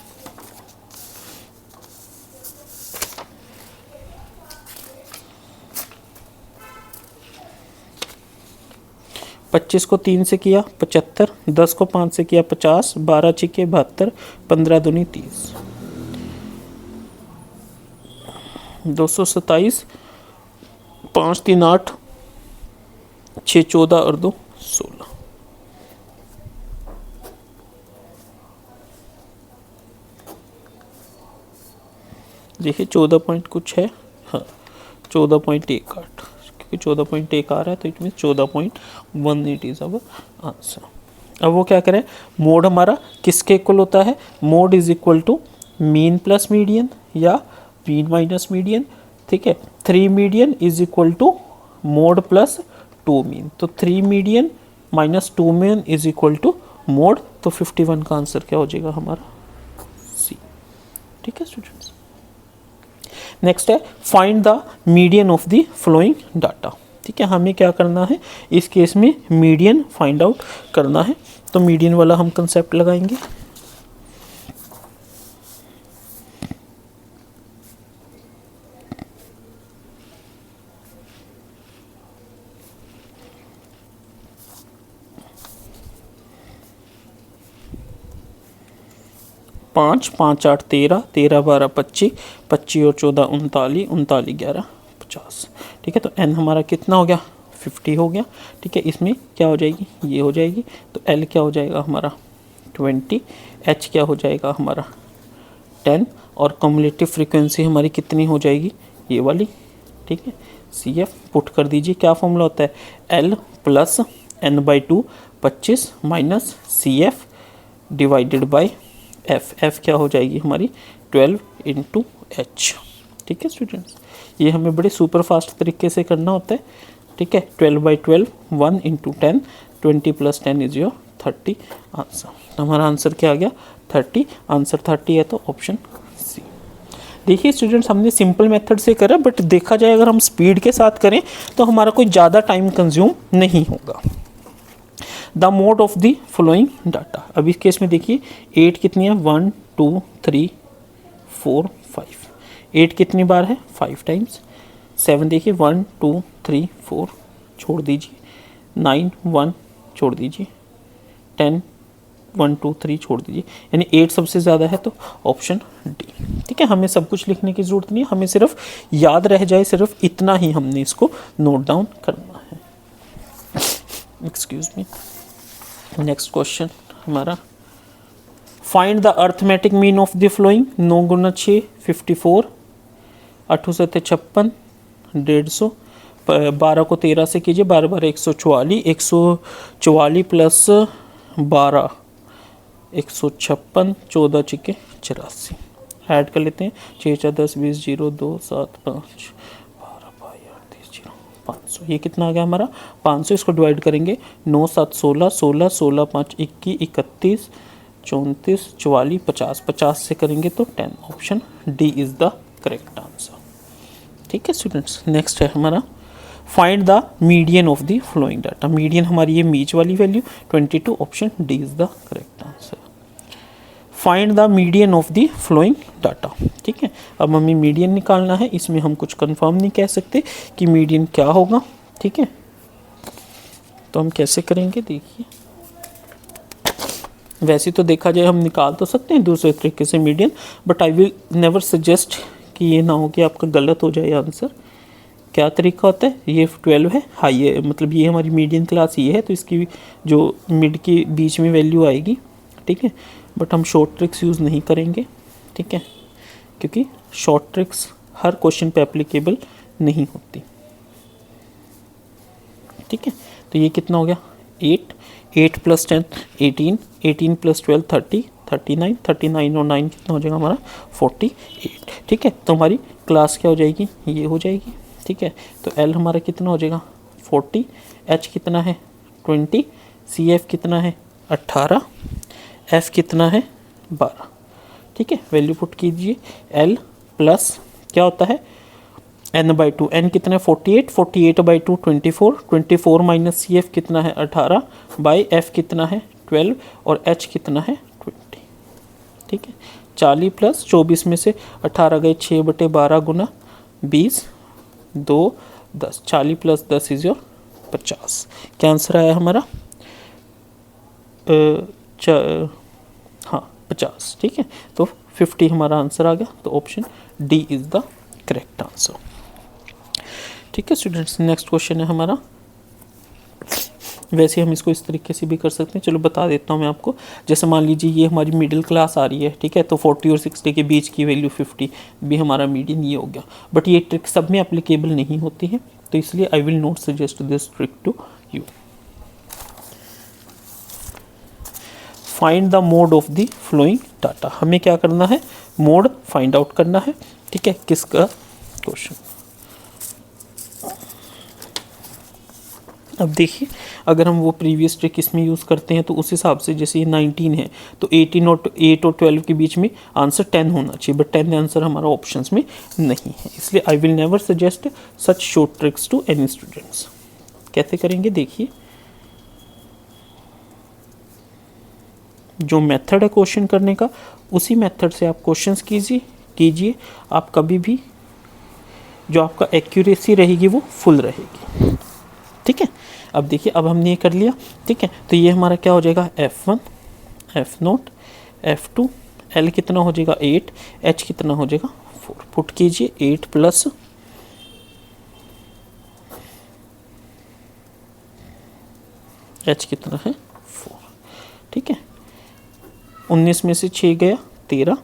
25 को 3 से किया 75, 10 को 5 से किया 50, 12 छिके 72, 15 दूनी 30, 227, 5 3 8, 6 14 और 2 16। देखिए 14 पॉइंट कुछ है, हाँ 14.18, क्योंकि 14.1 आ रहा है तो it mean 14.18 is our answer. अब वो क्या करें, मोड हमारा किसके इक्वल होता है, mode is equal to mean plus median या मीन माइनस मीडियन, ठीक है। 3 median is equal to mode plus 2 mean, तो 3 median minus 2 mean is equal to mode, तो 51 का आंसर क्या हो जाएगा हमारा सी, ठीक है स्टूडेंट्स। नेक्स्ट है find the median of the following data, ठीक है। हमें क्या करना है इस केस में, मीडियन फाइंड आउट करना है, तो मीडियन वाला हम कंसेप्ट लगाएंगे। पाँच 5 8 13, 13 12 25, 25 और 14 39, 39 11 50, ठीक है। तो n हमारा कितना हो गया 50 हो गया, ठीक है। इसमें क्या हो जाएगी, ये हो जाएगी, तो l क्या हो जाएगा हमारा 20, h क्या हो जाएगा हमारा 10, और कम्युलेटिव फ्रीक्वेंसी हमारी कितनी हो जाएगी ये वाली, ठीक है। CF पुट कर दीजिए, क्या फॉर्मूला होता है, L plus n/2 25 minus CF divided by f क्या हो जाएगी हमारी 12 इंटू h, ठीक है स्टूडेंट्स। ये हमें बड़े सुपर फास्ट तरीके से करना होता है, ठीक है। 12/12 1 into 10, 20 plus 10 is your 30 answer. तो हमारा आंसर क्या आ गया 30, आंसर 30 है तो ऑप्शन सी। देखिए स्टूडेंट्स हमने सिंपल मेथड से करा, बट देखा जाए अगर हम स्पीड के साथ करें तो हमारा कोई ज़्यादा टाइम कंज्यूम नहीं होगा। The mode of the following data, अब इस केस में देखिए 8 कितनी है 1 2 3 4 5, 8 कितनी बार है 5 टाइम्स, 7 देखिए 1 2 3 4 छोड़ दीजिए, 9 1 छोड़ दीजिए, 10 1 2 3 छोड़ दीजिए, यानी 8 सबसे ज़्यादा है तो ऑप्शन डी, ठीक है। हमें सब कुछ लिखने की ज़रूरत नहीं है, हमें सिर्फ याद रह जाए, सिर्फ इतना ही हमने इसको नोट डाउन करना है। Excuse me. नेक्स्ट क्वेश्चन हमारा, find the arithmetic mean of the flowing, 9 गुना 6 54, 8 7 56, 150, 12 को 13 से कीजिए, 12 12 144, 144 प्लस 12 156, 14 छिके 84, ऐड कर लेते हैं, 6 4 10 20 0 2 7 5 500, ये कितना आ गया हमारा 500, इसको डिवाइड करेंगे 9 7 16, 16 16 5 21 31 34 44 50, 50 से करेंगे तो 10, option D is the correct answer, ठीक है स्टूडेंट्स। नेक्स्ट है हमारा, find the median of the following data, median हमारी ये मीच वाली value 22, option D is the correct answer. Find the median of the following data, ठीक है। अब हमें मीडियन निकालना है, इसमें हम कुछ कंफर्म नहीं कह सकते कि मीडियन क्या होगा, ठीक है। तो हम कैसे करेंगे, देखिए वैसे तो देखा जाए हम निकाल तो सकते हैं दूसरे तरीके से median, but I will never suggest कि ये ना हो कि आपका गलत हो जाए आंसर। क्या तरीका होता है, ये 12 है, हाई है, मतलब ये हमारी मीडियन क्लास ये है, तो इसकी जो मिड के बीच में वैल्यू आएगी, ठीक है। बट हम शॉर्ट ट्रिक्स यूज़ नहीं करेंगे, ठीक है, क्योंकि शॉर्ट ट्रिक्स हर क्वेश्चन पे एप्लीकेबल नहीं होती, ठीक है। तो ये कितना हो गया 8, 8 प्लस 10 18, 18 प्लस 12 30, 39, 39 और 9 कितना हो जाएगा हमारा 48, ठीक है। तो हमारी क्लास क्या हो जाएगी, ये हो जाएगी, ठीक है। तो L हमारा कितना हो जाएगा 40, H कितना है 20, CF कितना है 18, F कितना है 12, ठीक है। वैल्यू पुट कीजिए, L प्लस क्या होता है n/2, n कितना है 48, 48/2 24, 24 माइनस CF कितना है 18 बाई F कितना है 12 और H कितना है 20, ठीक है। 40 प्लस 24 में से 18 गए 6/12 गुना 20 2 10, 40 प्लस 10 इज योर 50। क्या आंसर आया हमारा? हाँ 50, ठीक है। तो 50 हमारा आंसर आ गया। तो option D is the correct answer. ठीक है स्टूडेंट्स, नेक्स्ट क्वेश्चन है हमारा। वैसे हम इसको इस तरीके से भी कर सकते हैं, चलो बता देता हूँ मैं आपको। जैसे मान लीजिए ये हमारी मिडिल क्लास आ रही है, ठीक है, तो 40 और 60 के बीच की वैल्यू 50 भी हमारा मीडियन ये हो गया। बट ये ट्रिक सब में एप्लीकेबल नहीं होती है, तो इसलिए I will not suggest this trick to you. Find the mode of the following data. हमें क्या करना है? मोड फाइंड आउट करना है, ठीक है। किसका क्वेश्चन? अब देखिए, अगर हम वो प्रीवियस ट्रिक इसमें यूज़ करते हैं तो उस हिसाब से, जैसे ये 19 है तो 8 और 12 के बीच में आंसर 10 होना चाहिए, बट 10 आंसर हमारा ऑप्शंस में नहीं है, इसलिए I will never suggest such short tricks to any students. कैसे करेंगे देखिए, जो मेथड है क्वेश्चन करने का, उसी मेथड से आप क्वेश्चंस कीजिए। आप कभी भी जो आपका एक्यूरेसी रहेगी वो फुल रहेगी, ठीक है। अब देखिए, अब हमने ये कर लिया, ठीक है। तो ये हमारा क्या हो जाएगा? F1, F0, F2, L कितना हो जाएगा? 8, H कितना हो जाएगा? 4। पुट कीजिए 8 प्लस H कितना है? 4, ठीक है। 19 में से 6 गया 13,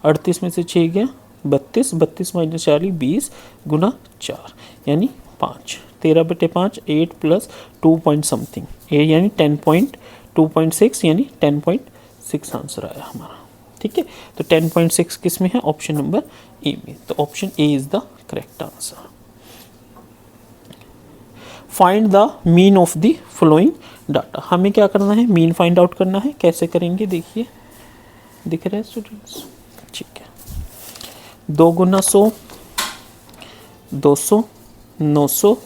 38 में से 6 गया 32, 32 माइनस 40 20 गुना 4 यानी 5। 13/5 8 प्लस 2 पॉइंट समथिंग, ये यानी 2.6 यानी 10.6 आंसर आया हमारा, ठीक है। तो 10.6 किस में है? ऑप्शन नंबर ए में। तो option A is the correct answer. Find the mean of the following data. हमें क्या करना है? मीन फाइंड आउट करना है। कैसे करेंगे देखिए, दिख रहा है स्टूडेंट्स? ठीक है। 2 गुना 100 200, 900,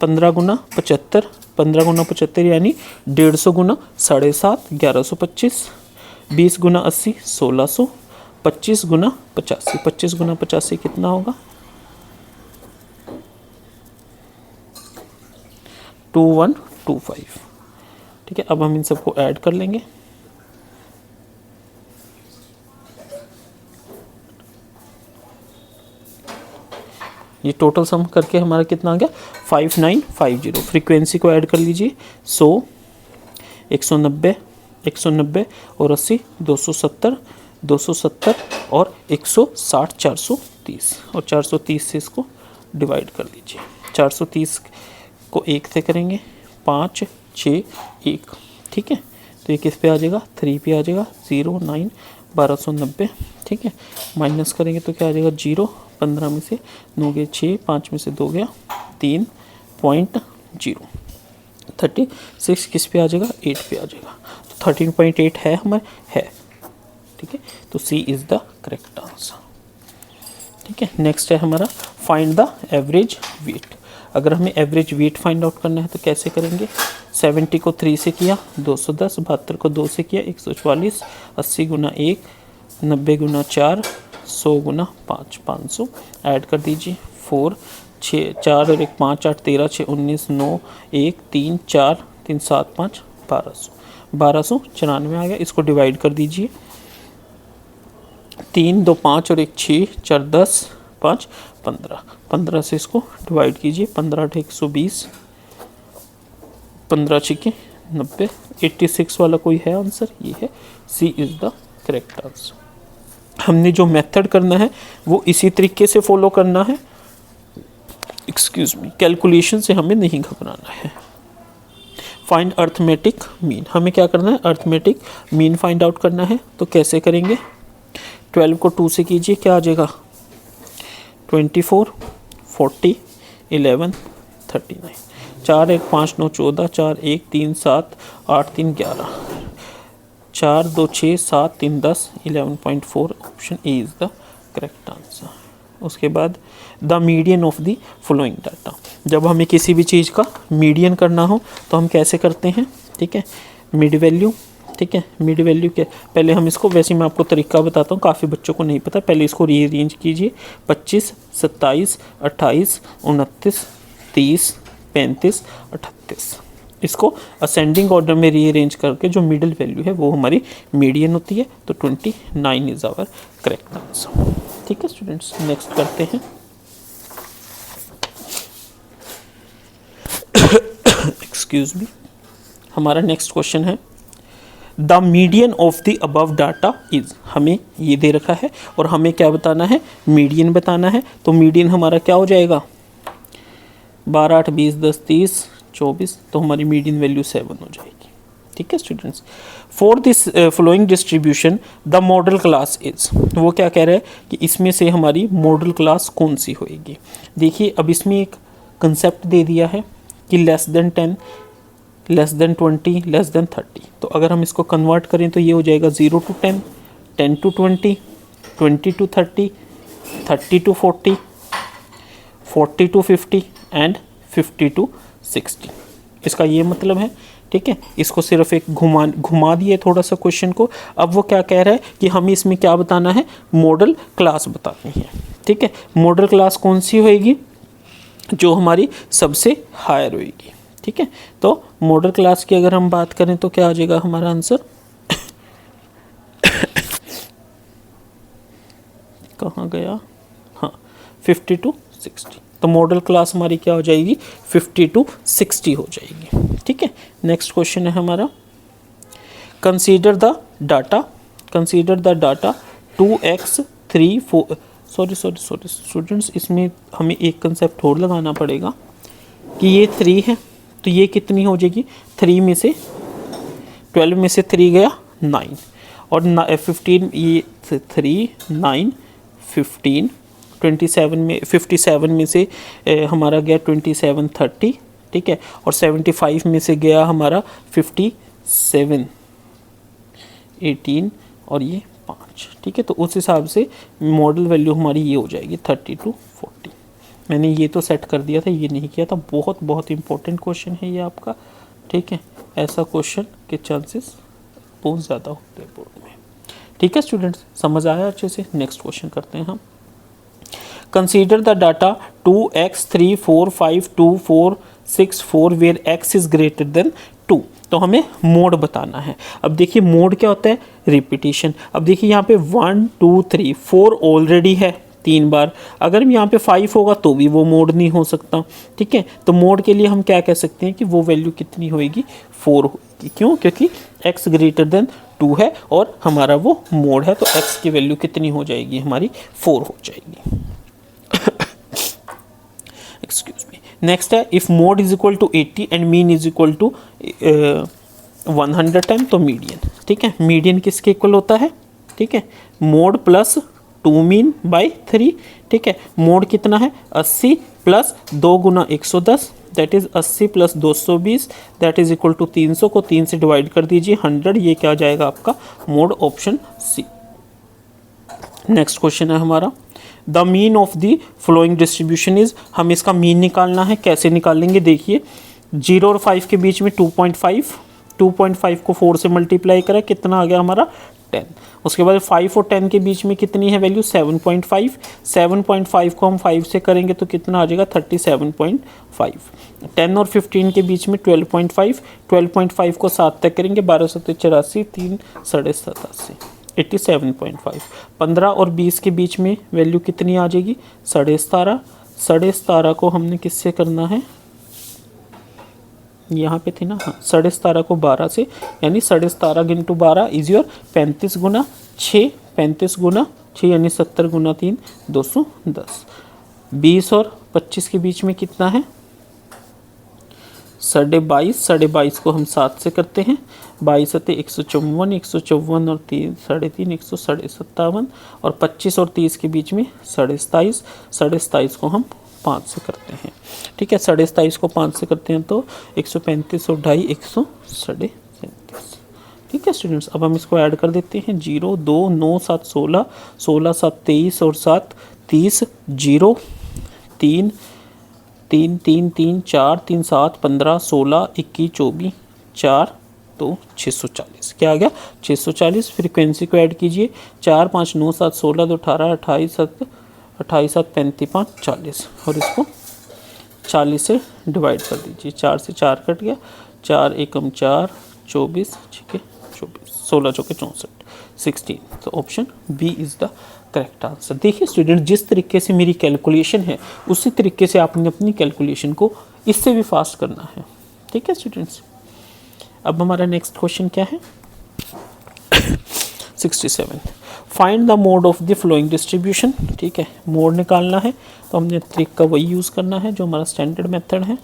15 गुना 75, 15 गुना 75 यानी 150 गुना 7.5 1125, 20 गुना 80 1600, 25 गुना 85, 25 गुना 85 कितना होगा? 2125, ठीक है। अब हम इन सबको ऐड कर लेंगे। ये टोटल सम करके हमारा कितना आ गया? 5950। फ्रीक्वेंसी को ऐड कर लीजिए। 100, 190, 190 और 80 270, 270 और 160 430, और 430 से इसको डिवाइड कर लीजिए। 430 को 1 से करेंगे 5 6 1, ठीक है। तो ये किस पे आ जाएगा? 3 पे आ जाएगा। 0 9 1290, ठीक है। माइनस करेंगे तो क्या आ जाएगा? 0, 15 में से 9 गए 6, 5 में से 2 गया 3.0, 36 किस पे आ जाएगा? 8 पे आ जाएगा। तो 13.8 है हमारे, है, ठीक है। तो सी इज़ द करेक्ट आंसर, ठीक है। नेक्स्ट है हमारा फाइंड द एवरेज वेट। अगर हमें एवरेज वेट फाइंड आउट करना है तो कैसे करेंगे? 70 को 3 से किया 210, 72 को 2 से किया 144, 80 गुना 1, 90 गुना 4, 100 गुना 5 500, ऐड कर दीजिए। 4 6 4 और 1 5 8 13 6 19 9 1 3 4 3 7 5 1294 आ गया। इसको डिवाइड कर दीजिए। 3 2 5 और 1 6 4 10 5 15, 15 से इसको डिवाइड कीजिए। 15 8 120, 15 6 90, 86 वाला कोई है आंसर? ये है, सी इज़ द करेक्ट आंसर। हमने जो मेथड करना है वो इसी तरीके से फॉलो करना है, एक्सक्यूज मी, कैलकुलेशन से हमें नहीं घबराना है। Find arithmetic mean. हमें क्या करना है? अर्थमेटिक मीन फाइंड आउट करना है। तो कैसे करेंगे? 12 को 2 से कीजिए, क्या आ जाएगा? 24 40 11 39, 4 1 5 9 14, 4 1 3 7 8 3 11, 4 2 6 7 3 10, 11.4। Option A is the correct answer. उसके बाद the median of the following data. जब हमें किसी भी चीज़ का मीडियन करना हो तो हम कैसे करते हैं? ठीक है, मिड वैल्यू, ठीक है। मिड वैल्यू क्या? पहले हम इसको, वैसे मैं आपको तरीका बताता हूँ, काफ़ी बच्चों को नहीं पता। पहले इसको रीअरेंज कीजिए। 25 27 28 29 30 35, 38। इसको असेंडिंग ऑर्डर में रीअरेंज करके जो मिडिल वैल्यू है वो हमारी मीडियन होती है, तो 29 इज आवर करेक्ट आंसर। ठीक है स्टूडेंट्स, नेक्स्ट करते हैं। एक्सक्यूज मी, हमारा नेक्स्ट क्वेश्चन है the median of the above data is, हमें ये दे रखा है और हमें क्या बताना है, मीडियन बताना है। तो मीडियन हमारा क्या हो जाएगा, 12, 8, 20, 10, 30, 24, तो हमारी मीडियन वैल्यू 7 हो जाएगी। ठीक है students, for this following distribution the model class is, वो क्या कह रहा है कि इसमें से हमारी मॉडल क्लास कौन सी होएगी। देखिए अब इसमें एक कंसेप्ट दे दिया है कि less than 10, less than 20, less than 30। तो अगर हम इसको कन्वर्ट करें तो ये हो जाएगा 0 to 10, 10 to 20, 20 to 30, 30 to 40, 40 to 50 and 50 to 60। इसका ये मतलब है। ठीक है, इसको सिर्फ एक घुमा दिए थोड़ा सा क्वेश्चन को। अब वो क्या कह रहा है कि हमें इसमें क्या बताना है, मॉडल क्लास बतानी है। ठीक है, मॉडल क्लास कौन सी होएगी, जो हमारी सबसे हायर होएगी। ठीक है, तो मॉडल क्लास की अगर हम बात करें तो क्या आ जाएगा हमारा आंसर, कहाँ गया, हाँ 50 to 60। तो मॉडल क्लास हमारी क्या हो जाएगी, 50 to 60 हो जाएगी। ठीक है, नेक्स्ट क्वेश्चन है हमारा, consider the data, consider the data 2x 3 4, sorry students, इसमें हमें एक कंसेप्ट और लगाना पड़ेगा कि ये 3 है तो ये कितनी हो जाएगी, 3 में से 12 में से 3 गया 9 और 15, ये 3 9 15, 27 में 57 में से हमारा गया 27 30। ठीक है, और 75 में से गया हमारा 57 18 और ये 5। ठीक है, तो उस हिसाब से मॉडल वैल्यू हमारी ये हो जाएगी 30 to 40। मैंने ये तो सेट कर दिया था, ये नहीं किया था। बहुत बहुत इंपॉर्टेंट क्वेश्चन है ये आपका। ठीक है, ऐसा क्वेश्चन के चांसेस बहुत ज़्यादा होते हैं बोर्ड में। ठीक है स्टूडेंट्स, समझ आया अच्छे से। नेक्स्ट क्वेश्चन करते हैं हम। Consider the data 2x 3 4 5 2 4 6 4 where x is greater than 2। तो हमें मोड बताना है। अब देखिए मोड क्या होता है, रिपीटिशन। अब देखिए यहाँ पे 1 2 3 4 ऑलरेडी है 3 बार। अगर यहाँ पे 5 होगा तो भी वो मोड नहीं हो सकता। ठीक है, तो मोड के लिए हम क्या कह सकते हैं कि वो वैल्यू कितनी होएगी, 4 होगी। क्यों, क्योंकि x ग्रेटर देन 2 है और हमारा वो मोड है, तो x की वैल्यू कितनी हो जाएगी हमारी, 4 हो जाएगी। एक्सक्यूज मी, नेक्स्ट है if mode is equal to 80 and mean is equal to 110, तो मीडियन। ठीक है, मीडियन किसके इक्वल होता है, ठीक है, मोड प्लस 2 मीन बाई 3। ठीक है, मोड कितना है, 80 प्लस 2 गुना 110, that is 80 plus 220, that is equal to 300 को 3 से डिवाइड कर दीजिए 100। ये क्या जाएगा आपका mode, option C. Next question है हमारा, the mean of the following distribution is, हम इसका मीन निकालना है। कैसे निकालेंगे, देखिए 0 और 5 के बीच में 2.5, 2.5 को 4 से मल्टीप्लाई करा, कितना आ गया हमारा 10। उसके बाद 5 और 10 के बीच में कितनी है वैल्यू, 7.5, 7.5 को हम 5 से करेंगे तो कितना आ जाएगा 37.5। 10 और 15 के बीच में 12.5, 12.5 को 7 तक करेंगे, 12 7 84, 3 87, 87.5। 15 और 20 के बीच में वैल्यू कितनी आ जाएगी, 17.5, 17.5 को हमने किससे करना है, यहाँ पे थी ना, हाँ 17.5 को 12 से, यानी 17.5 इंटू 12 इज योर 35 गुना 6, 35 गुना 6 यानी 70 गुना 3 210। 20 और 25 के बीच में कितना है, 22.5, 22.5 को हम 7 से करते हैं, 22 सत्ते 154, 154 और 3 3.5 157, और 25 और 30 के बीच में 27.5, 27.5 को हम 5 से करते हैं। ठीक है, 27.5 को 5 से करते हैं तो 135 और 2.5 137। ठीक है स्टूडेंट्स, अब हम इसको ऐड कर देते हैं। 0 2 9 7 16, 16 7 23 और 7 30, 0 3 3 3 3 4 3 7 15 16 21 24 4 तो 640। क्या आ गया 640। फ्रीक्वेंसी को ऐड कीजिए, 4 5 9 7 16 2 18 28 7 28 7 35 5 40, और इसको 40 से डिवाइड कर दीजिए, 4 से 4 कट गया, 4 एकम 4, 24, ठीक है 24, 16 चौके 64, 16। तो option B is the correct answer. देखिए स्टूडेंट, जिस तरीके से मेरी कैलकुलेशन है उसी तरीके से आपने अपनी कैलकुलेशन को इससे भी फास्ट करना है। ठीक है स्टूडेंट्स, अब हमारा नेक्स्ट क्वेश्चन क्या है 67, find the mode of the following distribution. ठीक है, मोड निकालना है तो हमने ट्रिक का वही यूज़ करना है जो हमारा स्टैंडर्ड मेथड है।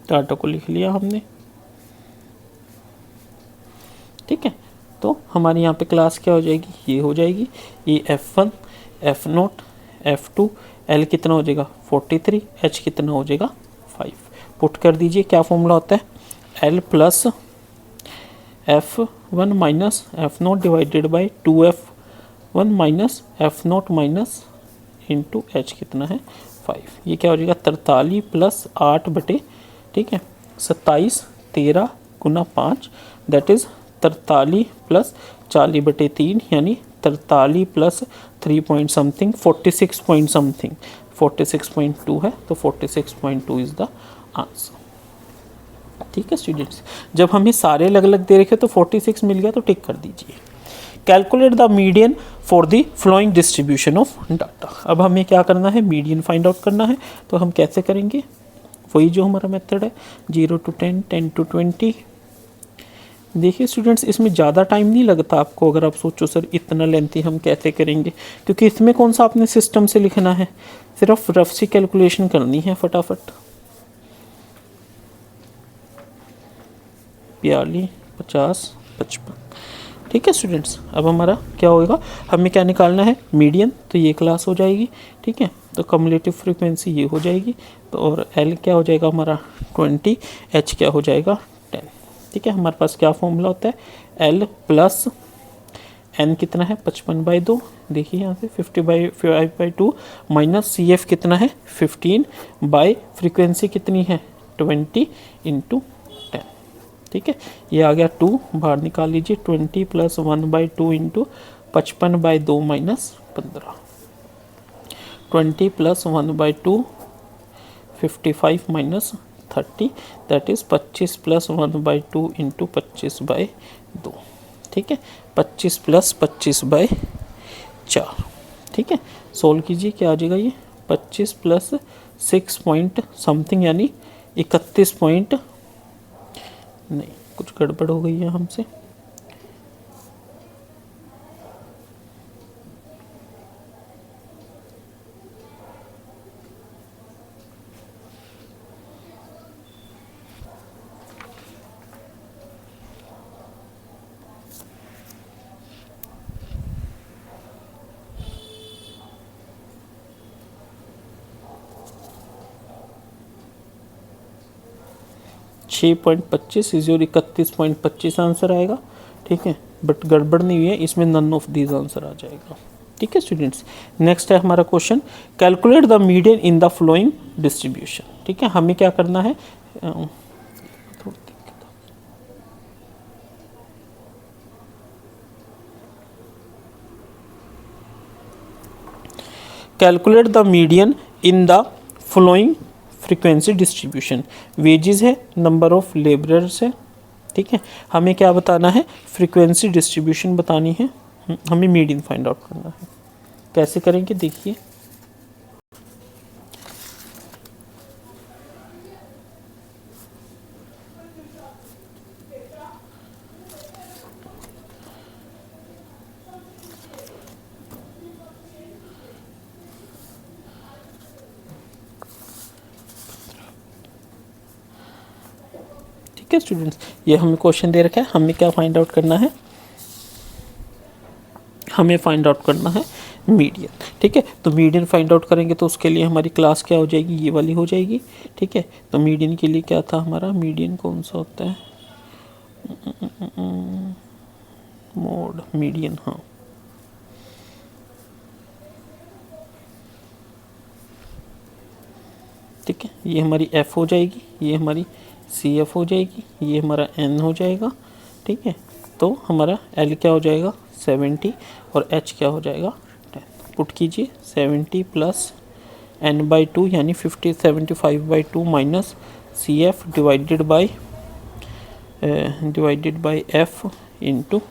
डाटा को लिख लिया हमने। ठीक है, तो हमारी यहाँ पे क्लास क्या हो जाएगी, ये हो जाएगी, ये F1, F0, F2, L कितना हो जाएगा 43, H कितना हो जाएगा 5। पुट कर दीजिए, क्या फॉर्मूला होता है L plus F1 minus F0 divided by 2F1 minus F0 minus into H कितना है 5। ये क्या हो जाएगा 43 प्लस 8 बटे, ठीक है 27, 13 गुना 5 दैट इज़ 43 प्लस 40 बटे 3 यानी 43 plus 3 point something 46 point something 46.2 है, तो 46.2 इज़ द आंसर। ठीक है स्टूडेंट्स, जब हमें सारे अलग अलग दे रखे तो 46 मिल गया तो टिक कर दीजिए। Calculate the median for the following distribution of data. अब हमें क्या करना है, मीडियन फाइंड आउट करना है। तो हम कैसे करेंगे, वही जो हमारा मेथड है 0 to 10, 10 to 20। देखिए स्टूडेंट्स, इसमें ज़्यादा टाइम नहीं लगता आपको। अगर आप सोचो सर इतना लेंथी हम कैसे करेंगे, क्योंकि इसमें कौन सा आपने सिस्टम से लिखना है, सिर्फ रफ सी कैलकुलेशन करनी है फटाफट। 42, 50, 55। ठीक है स्टूडेंट्स, अब हमारा क्या होगा, हमें क्या निकालना है मीडियन, तो ये क्लास हो जाएगी। ठीक है, तो कम्युलेटिव फ्रीक्वेंसी ये हो जाएगी, तो और L क्या हो जाएगा हमारा 20, H क्या हो जाएगा 10। ठीक है, हमारे पास क्या फॉर्मूला होता है L प्लस N कितना है 55/2, देखिए यहाँ से 50/5/2 माइनस CF कितना है 15 बाई फ्रीक्वेंसी कितनी है 20 इंटू 10। ठीक है, ये आ गया 2, बाहर निकाल लीजिए 20 plus 1/2 into 55/2 minus 15, 20 plus 1/2 55 minus 30 that is 25 plus 1/2 into 25/2। ठीक है, 25 प्लस 25/4। ठीक है, सोल्व कीजिए, क्या आ जाएगा ये 25 प्लस 6 पॉइंट समथिंग यानी 31 पॉइंट, नहीं कुछ गड़बड़ हो गई है हमसे, छः 6.25 इज योर 31.25 आंसर आएगा। ठीक है, बट गड़बड़ नहीं हुई है, इसमें नन ऑफ दीज आंसर आ जाएगा। ठीक है स्टूडेंट्स, नेक्स्ट है हमारा question, calculate the median in the following distribution. ठीक है, हमें क्या करना है, calculate the median in the flowing frequency distribution. Wages है, नंबर ऑफ लेबरर्स है। ठीक है, हमें क्या बताना है, फ्रीक्वेंसी डिस्ट्रीब्यूशन बतानी है, हमें मीडियन फाइंड आउट करना है। कैसे करेंगे देखिए, ठीक है स्टूडेंट्स, ये हमें क्वेश्चन दे रखा है, हमें क्या फाइंड आउट करना है, हमें फाइंड आउट करना है मीडियन। ठीक है, तो मीडियन फाइंड आउट करेंगे तो उसके लिए हमारी क्लास क्या हो जाएगी, ये वाली हो जाएगी। ठीक है, तो मीडियन के लिए क्या था हमारा, मीडियन कौन सा होता है, मोड मीडियन, हाँ ठीक है, ये हमारी एफ हो जाएगी, ये हमारी सी एफ हो जाएगी, ये हमारा एन हो जाएगा, ठीक है। तो हमारा एल क्या हो जाएगा 70 और एच क्या हो जाएगा 10। पुट कीजिए 70 प्लस एन बाई 2 यानी 75/2 minus C F divided by F into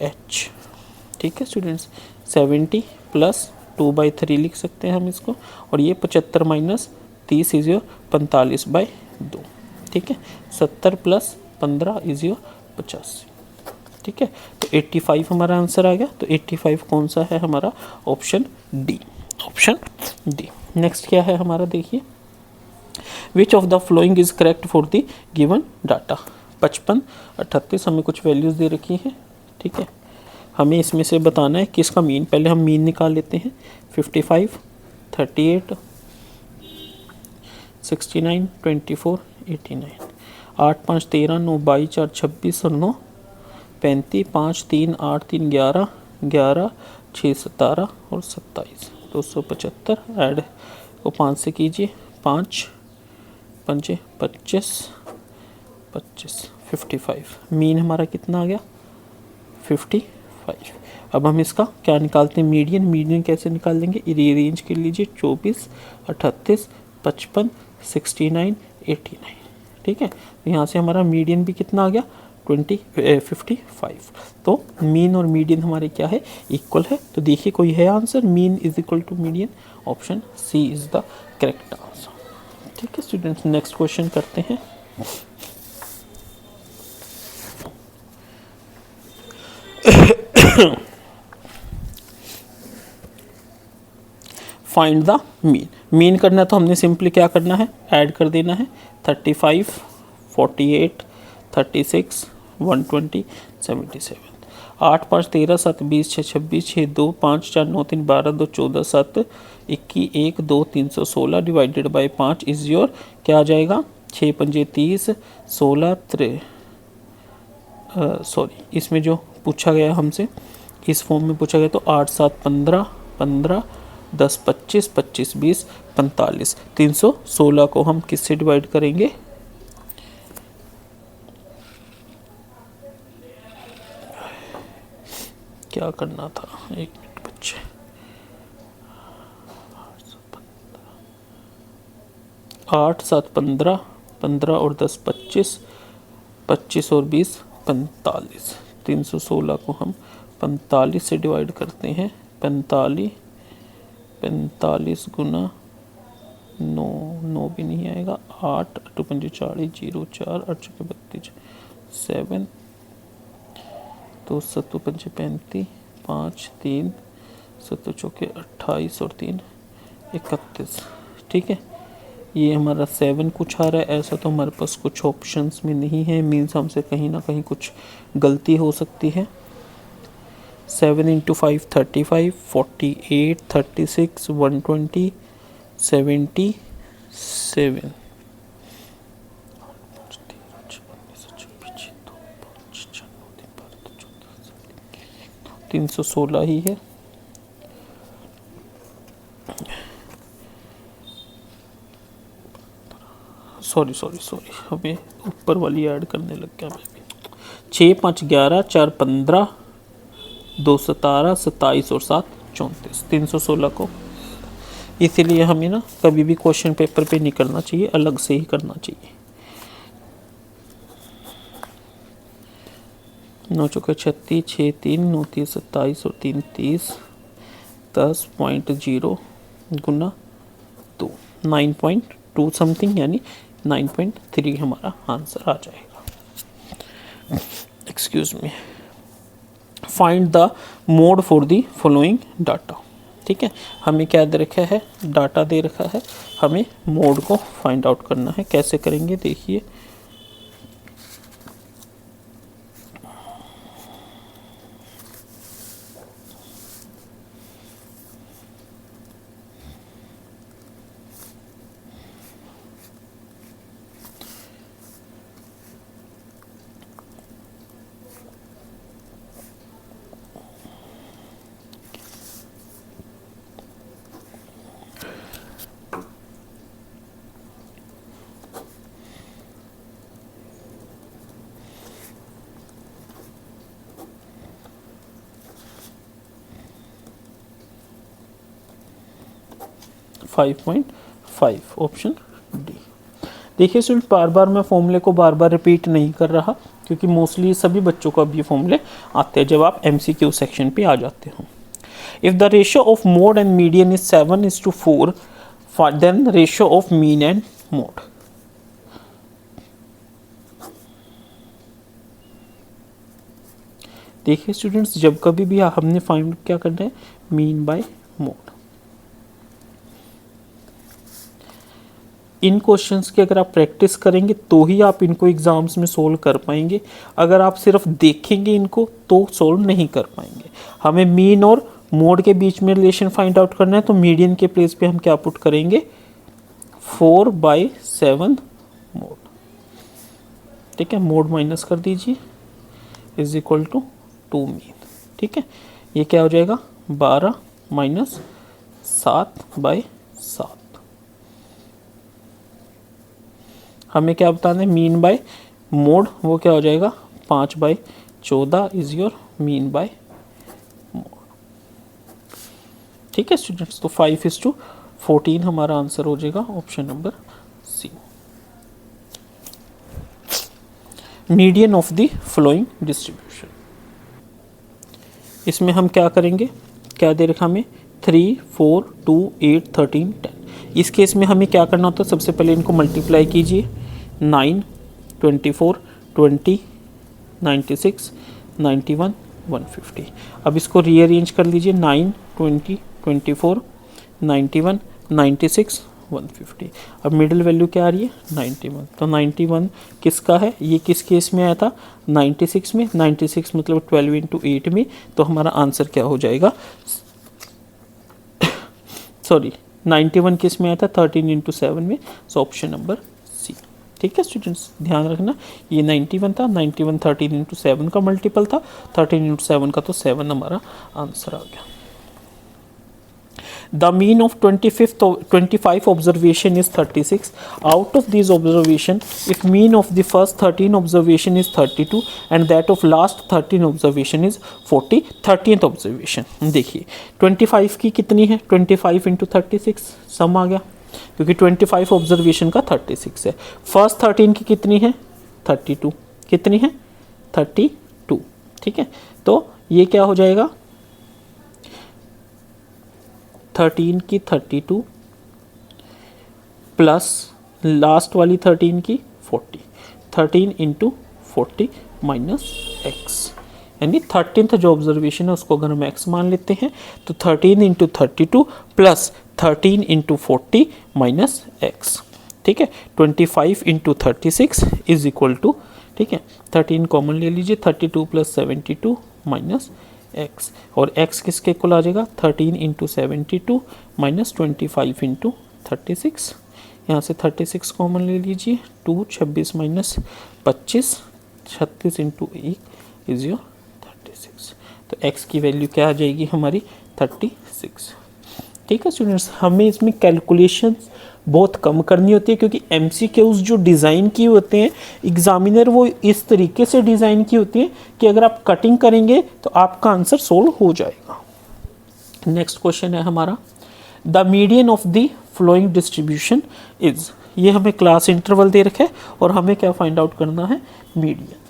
H, ठीक है स्टूडेंट्स। 70 प्लस 2/3 लिख सकते हैं हम इसको, और ये 75 माइनस 30 इज योर 45/2, ठीक है। 70 प्लस 15 इज योर 85, ठीक है। तो 85 हमारा आंसर आ गया। तो 85 कौन सा है हमारा, option D, option D. Next क्या है हमारा, देखिए which of the following is correct for the given data. 55, 38 हमें कुछ वैल्यूज दे रखी हैं, ठीक है। हमें इसमें से बताना है किसका मीन, पहले हम मीन निकाल लेते हैं। 55, 38, 69, 24, 89, 8 5 13, 9 22, 4 26 और 9 35, 5 3 8 3 11, 11 6 17 और 27, 275 ऐड को 5 से कीजिए, 5 5 25 25, 55। मीन हमारा कितना आ गया 55। अब हम इसका क्या निकालते हैं, मीडियन। मीडियन कैसे निकाल लेंगे, रेंज के लीजिए 24, 38, 55, 69, 89, ठीक है। तो यहाँ से हमारा मीडियन भी कितना आ गया 55। तो मीन और मीडियन हमारे क्या है, इक्वल है। तो देखिए कोई है answer, mean is equal to median, option C is the correct answer, ठीक है स्टूडेंट्स। नेक्स्ट क्वेश्चन करते हैं। Find the mean. मीन करना है तो हमने सिंपली क्या करना है, ऐड कर देना है। 35, 48, 36, 120, 77। 8 5 13 7 20 6 26 6 2 5 4 9 3 12 2 14 7 21 1 2 316 डिवाइडेड बाई 5 इज योर क्या आ जाएगा 6 5 30 16 सॉरी, इसमें जो पूछा गया हमसे इस फॉर्म में पूछा गया तो 8 7 15 15 10 25 25 20 45, 316 को हम किससे डिवाइड करेंगे, क्या करना था, 1 मिनट बच्चे, 8 7 15 15 और 10 25 25 और 20 45, 316 को हम 45 से डिवाइड करते हैं। 45 गुना 9, 9 भी नहीं आएगा, 8 8 5 40 0 4 8 32 7 2 7 5 35 5 3 7 चौके 28 और 3 31, ठीक है। ये हमारा 7 कुछ आ रहा है, ऐसा तो हमारे पास कुछ ऑप्शंस में नहीं है, मीन्स हमसे कहीं ना कहीं कुछ गलती हो सकती है। 7 × 5 35, 48 36 120 77, 316 ही है। सॉरी हमें ऊपर वाली ऐड करने लग गया मैं भी। 6 5 11 4 15 2 17 27 और 7 34, 316 को इसीलिए हमें ना कभी भी क्वेश्चन पेपर पे नहीं करना चाहिए, अलग से ही करना चाहिए। 9 चौके 36 6 3 9 3 27 और 3 30, 10.0 गुना 2 9.2 समथिंग यानी 9.3 हमारा आंसर आ जाएगा। Excuse me. Find the mode for the following data, ठीक है। हमें क्या दे रखा है, डाटा दे रखा है, हमें मोड को फाइंड आउट करना है। कैसे करेंगे देखिए, 5.5 ऑप्शन डी। देखिए स्टूडेंट, बार बार मैं फॉर्मूले को बार बार रिपीट नहीं कर रहा क्योंकि मोस्टली सभी बच्चों को अब ये फॉर्मूले आते हैं जब आप MCQ सेक्शन पे आ जाते हो। If the ratio of mode and median is 7:4, then ratio of mean and mode. देखिए स्टूडेंट्स, जब कभी भी हमने फाइंड क्या करना है, मीन बाय मोड। इन क्वेश्चंस की अगर आप प्रैक्टिस करेंगे तो ही आप इनको एग्जाम्स में सोल्व कर पाएंगे। अगर आप सिर्फ देखेंगे इनको तो सोल्व नहीं कर पाएंगे। हमें मीन और मोड के बीच में रिलेशन फाइंड आउट करना है, तो मीडियन के प्लेस पे हम क्या पुट करेंगे, 4/7 मोड। ठीक है, मोड माइनस कर दीजिए इज इक्वल टू 2 मीन। ठीक है, ये क्या हो जाएगा, 12 माइनस 7/7। हमें क्या बताना है, मीन बाय मोड, वो क्या हो जाएगा, 5/14 is your mean by mode. ठीक है स्टूडेंट्स, तो 5:14 हमारा आंसर हो जाएगा option number C. Median of the following distribution. इसमें हम क्या करेंगे, क्या दे रखा हमें, 3, 4, 2, 8, 13, 10। इस केस में हमें क्या करना होता है, सबसे पहले इनको मल्टीप्लाई कीजिए, 9, 24, 20, 96, 91, 150। अब इसको रीअरेंज कर लीजिए, 9, 20, 24, 91, 96, 150। अब मिडिल वैल्यू क्या आ रही है, 91। तो 91 किसका है, ये किस केस में आया था, 96 में। 96 मतलब 12 × 8 में। तो हमारा आंसर क्या हो जाएगा, सॉरी 91 किस में आया था, 13 × 7 में। So option number C. ठीक है स्टूडेंट्स, ध्यान रखना, ये 91 था, 91 13 × 7 का मल्टीपल था, 13 × 7 का, तो 7 हमारा आंसर आ गया। The mean of 25 observation is 36. Out of these observation, if mean of the first 13 observation is 32 and that of last 13 observation is 40, 30th observation देखिए 25 की कितनी है, 25 × 36 सम आ गया, क्योंकि 25 ऑब्जर्वेशन का 36 है। फर्स्ट 13 की कितनी है, 32, कितनी है, 32। ठीक है, तो ये क्या हो जाएगा, 13 की 32 प्लस लास्ट वाली 13 की 40, 13 × 40 माइनस एक्स, यानी 13th जो ऑब्जर्वेशन है उसको अगर हम एक्स मान लेते हैं तो 13 × 32 प्लस 13 × 40 माइनस एक्स। ठीक है, 25 × 36 इज इक्वल टू, ठीक है 13 कॉमन ले लीजिए, 32 प्लस 72 माइनस एक्स, और एक्स किसके इक्वल आ जाएगा, 13 × 72 माइनस 25 × 36। यहाँ से 36 कॉमन ले लीजिए, 2, 26 माइनस 25, 36 × 1 इज योर 36। तो एक्स की वैल्यू क्या आ जाएगी हमारी, 36। ठीक है स्टूडेंट्स, हमें इसमें कैलकुलेशंस बहुत कम करनी होती है क्योंकि MCQs जो डिज़ाइन किए होते हैं एग्जामिनर, वो इस तरीके से डिज़ाइन की होती है कि अगर आप कटिंग करेंगे तो आपका आंसर सोल्व हो जाएगा। नेक्स्ट क्वेश्चन है हमारा, the median of the following distribution is, ये हमें क्लास इंटरवल दे रखा है और हमें क्या फाइंड आउट करना है, मीडियन।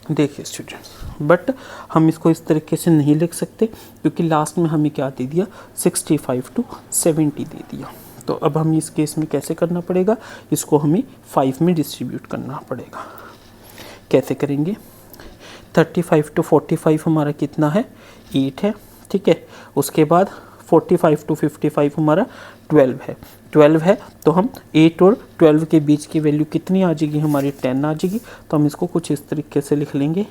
देखिए स्टूडेंट्स, बट हम इसको इस तरीके से नहीं लिख सकते क्योंकि लास्ट में हमें क्या दे दिया, 65 to 70 दे दिया। तो अब हम इस केस में कैसे करना पड़ेगा, इसको हमें 5 में डिस्ट्रीब्यूट करना पड़ेगा। कैसे करेंगे, 35 to 45 हमारा कितना है, 8 है। ठीक है, उसके बाद 45 to 55 हमारा 12 है। 12 है तो हम 8 और 12 के बीच की वैल्यू कितनी आ जाएगी हमारी, 10 आ जाएगी। तो हम इसको कुछ इस तरीके से लिख लेंगे,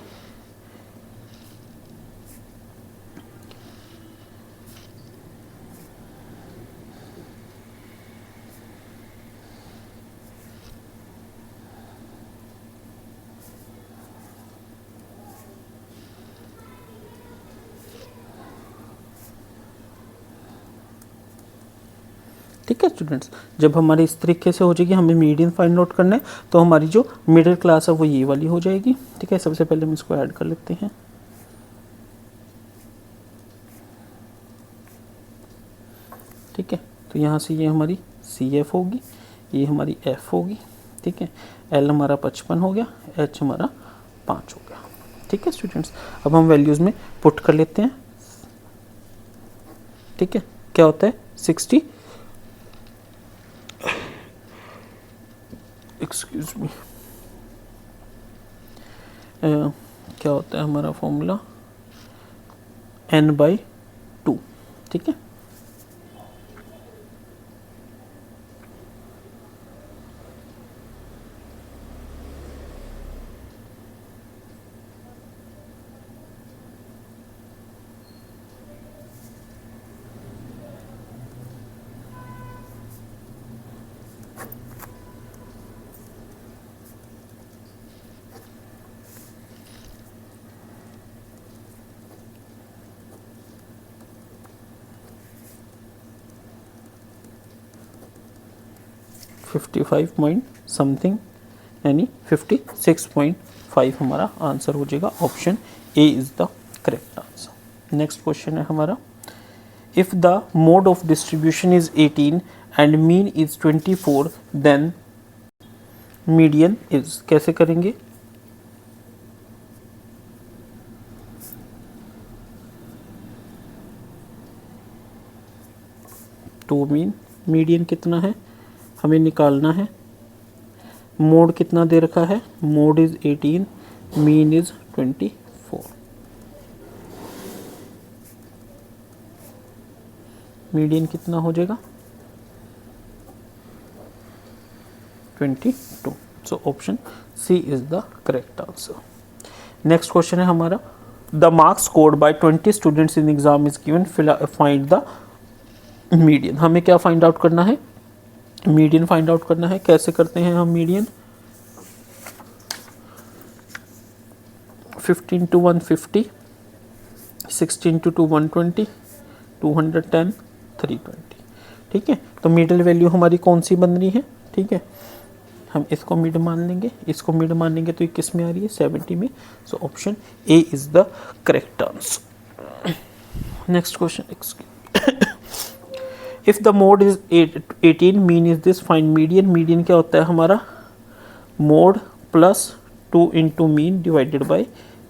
ठीक है स्टूडेंट्स, जब हमारी इस तरीके से हो जाएगी, हमें मीडियन फाइंड आउट करना है, तो हमारी जो मिडिल क्लास है वो ये वाली हो जाएगी। ठीक है, सबसे पहले हम इसको ऐड कर लेते हैं। ठीक है, तो यहाँ से ये हमारी CF होगी, ये हमारी F होगी। ठीक है, L हमारा 55 हो गया, H हमारा 5 हो गया। ठीक है स्टूडेंट्स, अब हम वैल्यूज़ में पुट कर लेते हैं। ठीक है, क्या होता है 60, एक्सक्यूज मी, क्या होता है हमारा फॉर्मूला n/2। ठीक है, $55 यानी 56.5 हमारा आंसर हो जाएगा। Option A is the correct answer. Next question है हमारा, if the mode of distribution is 18 and mean is 24 then median is, कैसे करेंगे? टू मीडियन कितना है हमें निकालना है। मोड कितना दे रखा है? Mode is 18, mean is 24। Median कितना हो जाएगा? 22। So option C is the correct answer. Next question है हमारा, the marks scored by 20 students in exam is given, find the median. हमें क्या फाइंड आउट करना है? मीडियन फाइंड आउट करना है। कैसे करते हैं हम मीडियन? 15 to 150, 16 to 120, 210, 320। ठीक है, तो मिडिल वैल्यू हमारी कौन सी बन रही है? ठीक है, हम इसको मिड मान लेंगे, इसको मिड मान लेंगे, तो ये किस में आ रही है? 70 में। So option A is the correct answer. Next question, if the mode is 18, mean is this, find median. Median क्या होता है हमारा? Mode plus 2 into mean divided by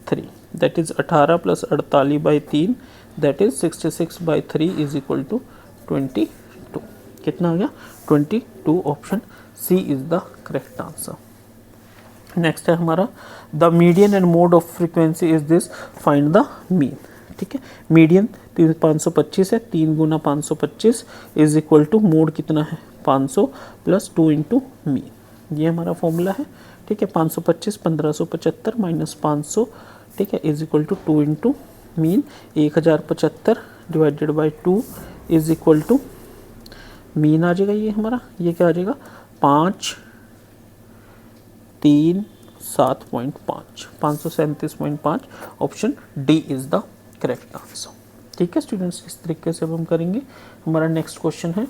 3, that is 18 plus 48 by 3, that is 66 by 3 is equal to 22। कितना आ गया? 22। Option C is the correct answer. Next है हमारा, the median and mode of frequency is this, find the mean. ठीक है, median 525 है, 3 गुना 525 is equal to mode कितना है? 500 प्लस 2 इंटू मीन, ये हमारा फॉर्मूला है। ठीक है, 525 1575 माइनस 500, ठीक है, is equal to 2 into mean 1075 divided by 2 is equal to mean आ जाएगा ये हमारा, ये क्या आ जाएगा? 5 3 7.5, 537.5। Option D is the correct answer. ठीक है स्टूडेंट्स, इस तरीके से अब हम करेंगे। हमारा नेक्स्ट क्वेश्चन है,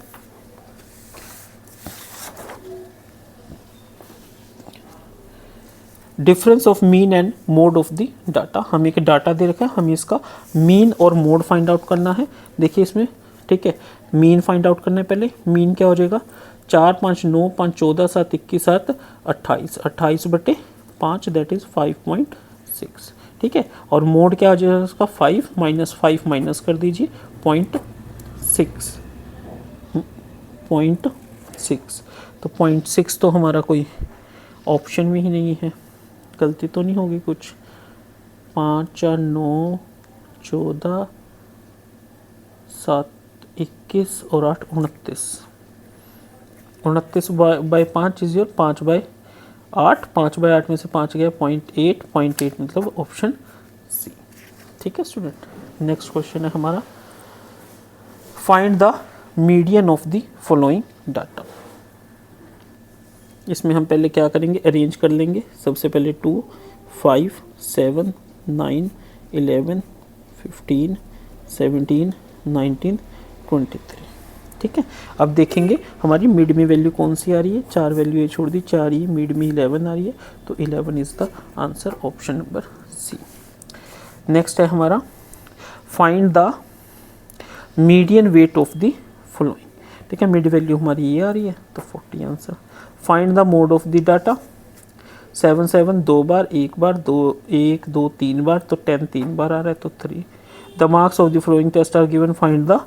difference of mean and mode of the data. हमें एक डाटा दे रखा है, हमें इसका मीन और मोड फाइंड आउट करना है। देखिए इसमें, ठीक है, मीन फाइंड आउट करने पहले मीन क्या हो जाएगा? 4 5 9 5 14 7 21 7 28, 28/5 दैट इज 5.6। ठीक है, और मोड क्या आ जाएगा उसका? 5 माइनस 5 माइनस कर दीजिए, 0.6। तो 0.6 तो हमारा कोई ऑप्शन में ही नहीं है, गलती तो नहीं होगी कुछ? 5 4 9 14 7 21 और 8 29, 29 बाई 5 इज योर 5/8, 5/8 में से 5 गया 0.8 मतलब ऑप्शन सी। ठीक है स्टूडेंट, नेक्स्ट क्वेश्चन है हमारा, find the median of the following data. इसमें हम पहले क्या करेंगे? अरेंज कर लेंगे। सबसे पहले 2 5 7 9 11 15 17 19 23। ठीक है। अब देखेंगे हमारी मिड में वैल्यू कौन सी आ रही है, 4 वैल्यू ये छोड़ दी, 4 ही मिड में 11 आ रही है, तो 11 is the answer, option number C. Next है हमारा find the median weight of the following, ठीक है। मिड वैल्यू हमारी ये आ रही है तो 40 answer. Find the mode of the data, 7 7 2 बार, 1 बार, 2 1 2 3 बार, तो 10 3 बार आ रहा है तो 3। The marks of the following test are given, find the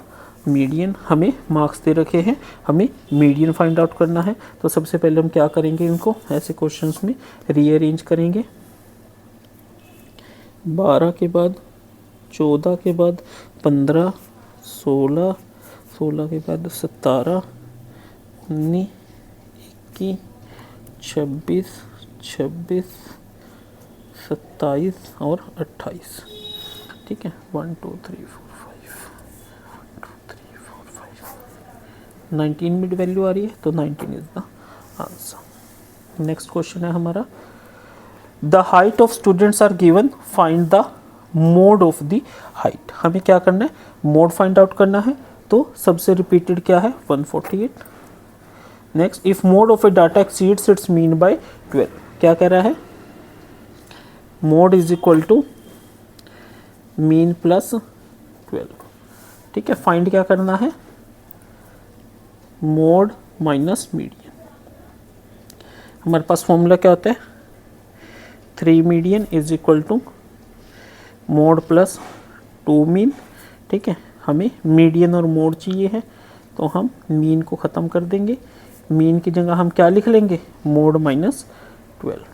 median, हमें मार्क्स दे रखे हैं, हमें मीडियन फाइंड आउट करना है। तो सबसे पहले हम क्या करेंगे, इनको ऐसे क्वेश्चंस में रीअरेंज करेंगे। 12 के बाद 14 के बाद 15, 16, 16 के बाद 17, 19, 21, 26, 26, 27 और 28, ठीक है। 1 2 3 4 5, 1 2 3 4 5, 19 मिड वैल्यू आ रही है तो 19 is the answer. Next question है हमारा, the height of students are given, find the mode of the height. हमें क्या करना है, मोड फाइंड आउट करना है। तो सबसे रिपीटेड क्या है, 148। Next, if mode of a data exceeds its mean by 12, क्या कह रहा है, mode is equal to mean plus 12, ठीक है। फाइंड क्या करना है, मोड माइनस मीडियन। हमारे पास फॉर्मूला क्या होता है, 3 median is equal to mode plus 2 mean, ठीक है। हमें मीडियन और मोड चाहिए है तो हम मीन को ख़त्म कर देंगे, मीन की जगह हम क्या लिख लेंगे, मोड माइनस 12।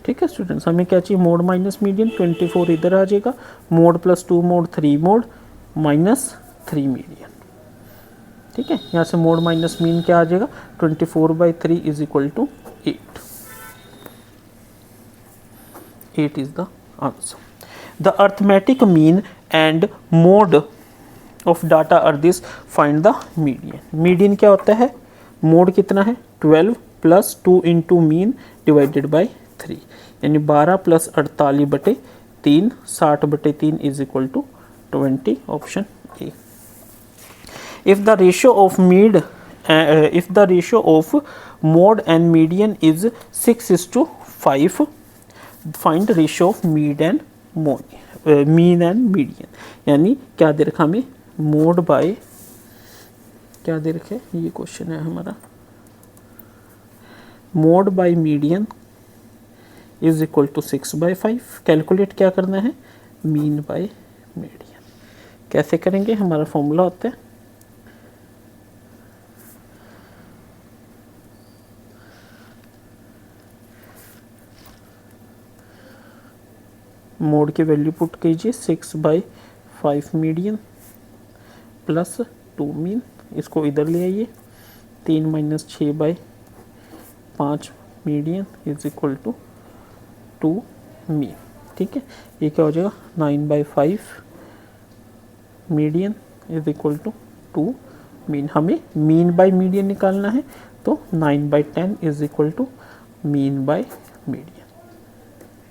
ठीक है स्टूडेंट्स, हमें क्या चाहिए, मोड माइनस मीडियन, 24 इधर आ जाएगा, mode plus 2 mode 3 mode minus 3 median, ठीक है। यहाँ से मोड माइनस मीन क्या आ जाएगा, 24/3 is equal to 8, 8 is the answer. The arithmetic mean and mode of data are this, find the median. Median क्या होता है, मोड कितना है, 12 plus 2 into mean divided by 3, यानी 12 plus 48/3, 60/3 is equal to 20, option A. If the ratio of mode and median is 6:5, find ratio of mean and median। यानी क्या दे रखा हमें, मोड बाय, क्या दे रखे, ये क्वेश्चन है हमारा, mode by median is equal to 6/5। Calculate क्या करना है, मीन बाय मीडियन। कैसे करेंगे, हमारा फॉर्मूला होता है मोड की वैल्यू पुट कीजिए, 6/5 मीडियन प्लस 2 मीन, इसको इधर ले आइए, 3 minus 6/5 median is equal to 2 mean, ठीक है। ये क्या हो जाएगा, 9/5 median is equal to 2 mean. हमें मीन बाय मीडियन निकालना है तो 9/10 is equal to mean by median,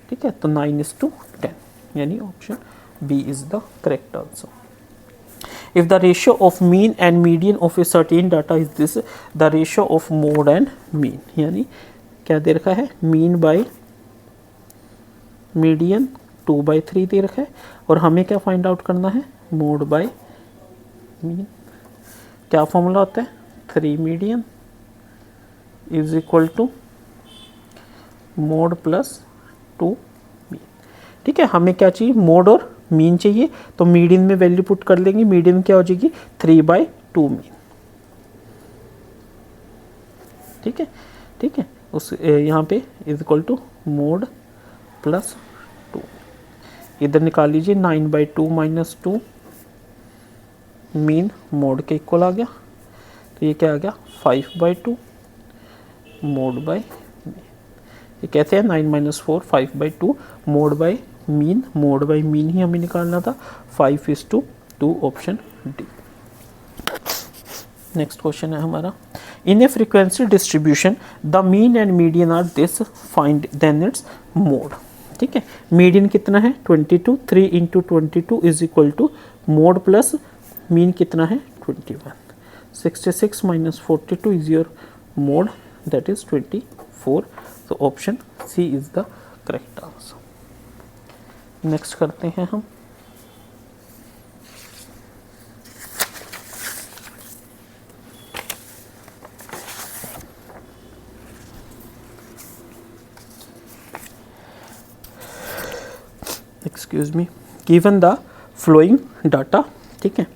ठीक है। तो 9:10, यानी option B is the correct answer. If the ratio of mean and median of a certain data is this, the ratio of mode and mean, यानी क्या दे रखा है, mean by median 2/3 दे रखा है, और हमें क्या फाइंड आउट करना है, मोड बाय मीन। क्या फॉर्मूला होता है, 3 median is equal to mode plus 2 mean, ठीक है। हमें क्या चाहिए, मोड और मीन चाहिए, तो मीडियन में वैल्यू पुट कर लेंगे, मीडियन क्या हो जाएगी, 3/2 मीन, ठीक है, ठीक है। उस यहाँ पे is equal to mode plus 2, इधर निकाल लीजिए, 9/2 माइनस 2 मीन मोड के इक्वल आ गया, तो ये क्या आ गया, 5/2 मोड बाय, ये कैसे है, 9 - 4 5/2 mode by mean, mode by mean ही हमें निकालना था, 5:2, ऑप्शन डी। नेक्स्ट क्वेश्चन है हमारा, in a frequency distribution the mean and median are this, find then its mode. ठीक है, मीडियन कितना है 22, 3 into 22 is equal to mode plus mean कितना है 21, 66 minus 42 is your mode, that is 24। तो option C is the correct answer. Next करते हैं हम, excuse me, given the following data, ठीक है,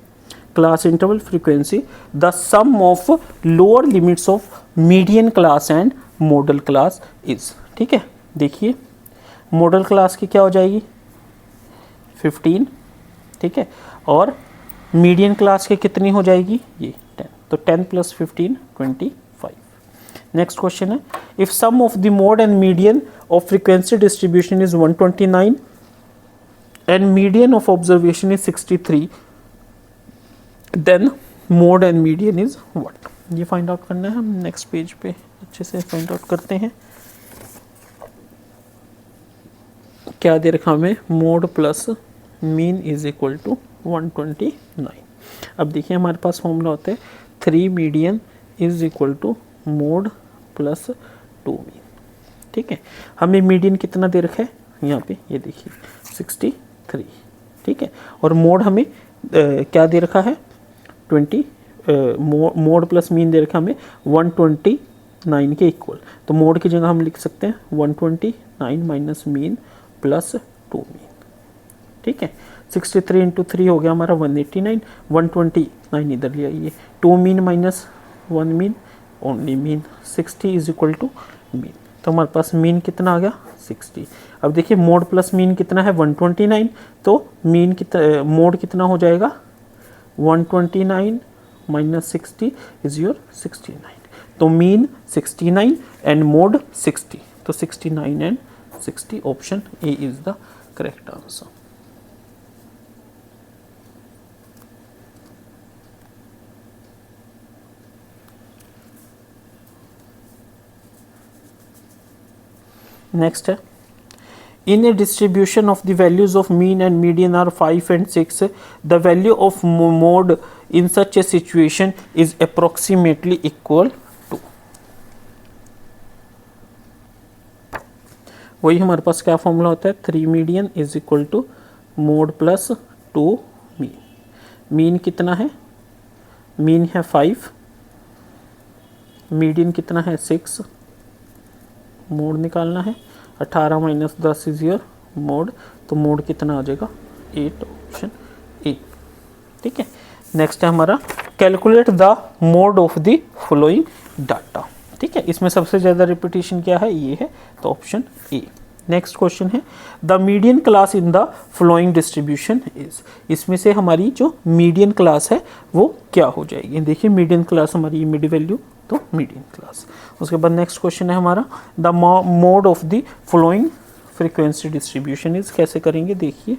class interval frequency, the sum of lower limits of median class and model class is. ठीक है, देखिए model class की क्या हो जाएगी 15, ठीक है, और मीडियन क्लास की कितनी हो जाएगी ये 10, तो 10 प्लस 15 25। नेक्स्ट क्वेश्चन है, if sum of the mode and median of frequency distribution is 129 and median of observation is 63, then mode and median is what? ये फाइंड आउट करना है, हम नेक्स्ट पेज पे अच्छे से फाइंड आउट करते हैं। क्या दे रखा हमें, mode plus mean is equal to 129। अब देखिए हमारे पास फॉर्मूला होता है 3 median is equal to mode plus 2 mean. ठीक है, हमें मीडियन कितना दे रखा है यहाँ पे, ये देखिए 63, ठीक है, और मोड हमें क्या दे रखा है 20, मोड प्लस मीन दे रखा है हमें 129 के इक्वल, तो मोड की जगह हम लिख सकते हैं 129 माइनस मीन प्लस 2 मीन। ठीक है, 63 इंटू 3 हो गया हमारा 189, 129 इधर ले आइए, 2 mean minus 1 mean, only mean, 60 is equal to mean, तो हमारे पास मीन कितना आ गया 60। अब देखिए मोड प्लस मीन कितना है 129, तो मीन कितना, मोड कितना हो जाएगा 129 माइनस 60 इज योर 69, तो मीन 69 एंड मोड 60, तो 69 and 60, option A is the correct answer. Next है, in a distribution of the values of mean and median are 5 and 6, the value of mode in such a situation is approximately equal to, वही हमारे पास क्या formula होता है 3 median is equal to mode plus 2 mean. Mean कितना है, mean है 5, median कितना है 6, मोड निकालना है 18 माइनस 10 इज योर मोड, तो मोड कितना आ जाएगा 8, ऑप्शन ए। ठीक है, नेक्स्ट है हमारा calculate the mode of the following data. ठीक है, इसमें सबसे ज़्यादा रिपीटिशन क्या है, ये है, तो ऑप्शन ए। नेक्स्ट क्वेश्चन है the median class in the following distribution is, इसमें से हमारी जो मीडियन क्लास है वो क्या हो जाएगी, देखिए मीडियन क्लास हमारी मिड वैल्यू, तो मीडियन क्लास। उसके बाद नेक्स्ट क्वेश्चन है हमारा the mode of the following frequency distribution is, कैसे करेंगे देखिए,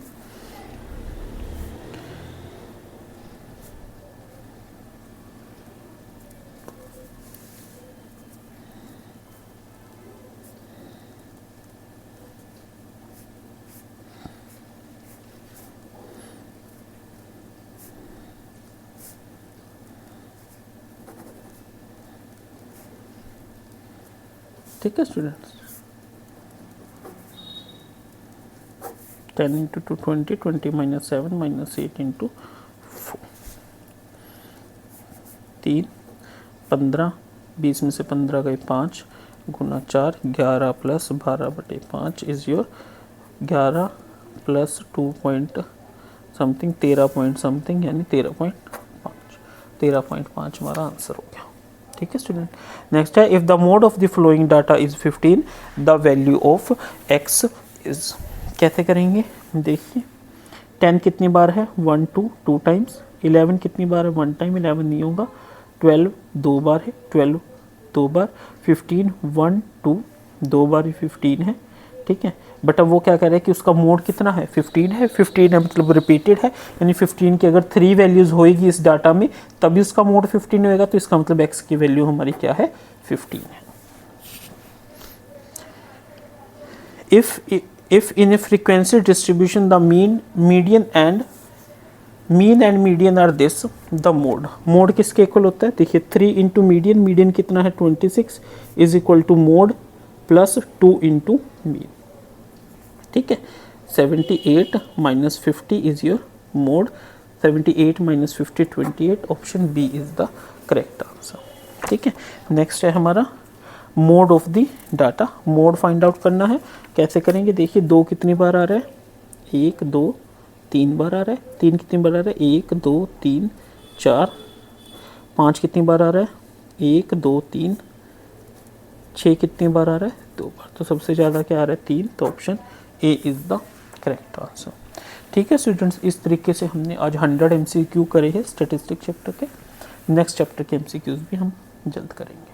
ठीक है students, 10 into 2 20, 20 minus 7 minus 8 into 4, 3 15, 20 में से 15 गए 5 गुना 4, 11 plus 12/5 is your 11 plus 2 point something 13 point something, यानी 13.5 हमारा आंसर हो गया। ठीक है स्टूडेंट, नेक्स्ट है if the mode of the following data is 15, the value of x is, कैसे करेंगे देखिए, 10 कितनी बार है 1 2 टाइम्स, 11 कितनी बार है 1 टाइम, 11 नहीं होगा, 12 2 बार है, 12 2 बार, 15 1 2 2 बार ही 15 है। ठीक है। बट अब वो क्या कह रहे हैं कि उसका मोड कितना है, 15 है, 15 है मतलब रिपीटेड है, यानी 15 की अगर 3 वैल्यूज़ होएगी इस डाटा में तभी उसका मोड 15 होएगा, तो इसका मतलब x की वैल्यू हमारी क्या है, 15 है। if in a frequency distribution the median and median are this, the mode किसके इक्वल होता है, देखिए 3 इंटू मीडियन कितना है 26 is equal to mode plus 2 into mean, ठीक है। 78 minus 50 is your mode, 78 minus 50 28, option B is the correct answer, ठीक है। नेक्स्ट है हमारा mode of the data, mode find out करना है, कैसे करेंगे, देखिए 2 कितनी बार आ रहा है, 1 2 3 बार आ रहा है, 3 कितनी बार आ रहा है, 1 2 3 4, 5 कितनी बार आ रहा है, 1 2 3, 6 कितनी बार आ रहा है, 2 बार, तो सबसे ज़्यादा क्या आ रहा है 3, तो option A is the correct answer, ठीक है स्टूडेंट्स। इस तरीके से हमने आज 100 MCQ करे हैं स्टैटिस्टिक्स चैप्टर के। नेक्स्ट चैप्टर के MCQs भी हम जल्द करेंगे।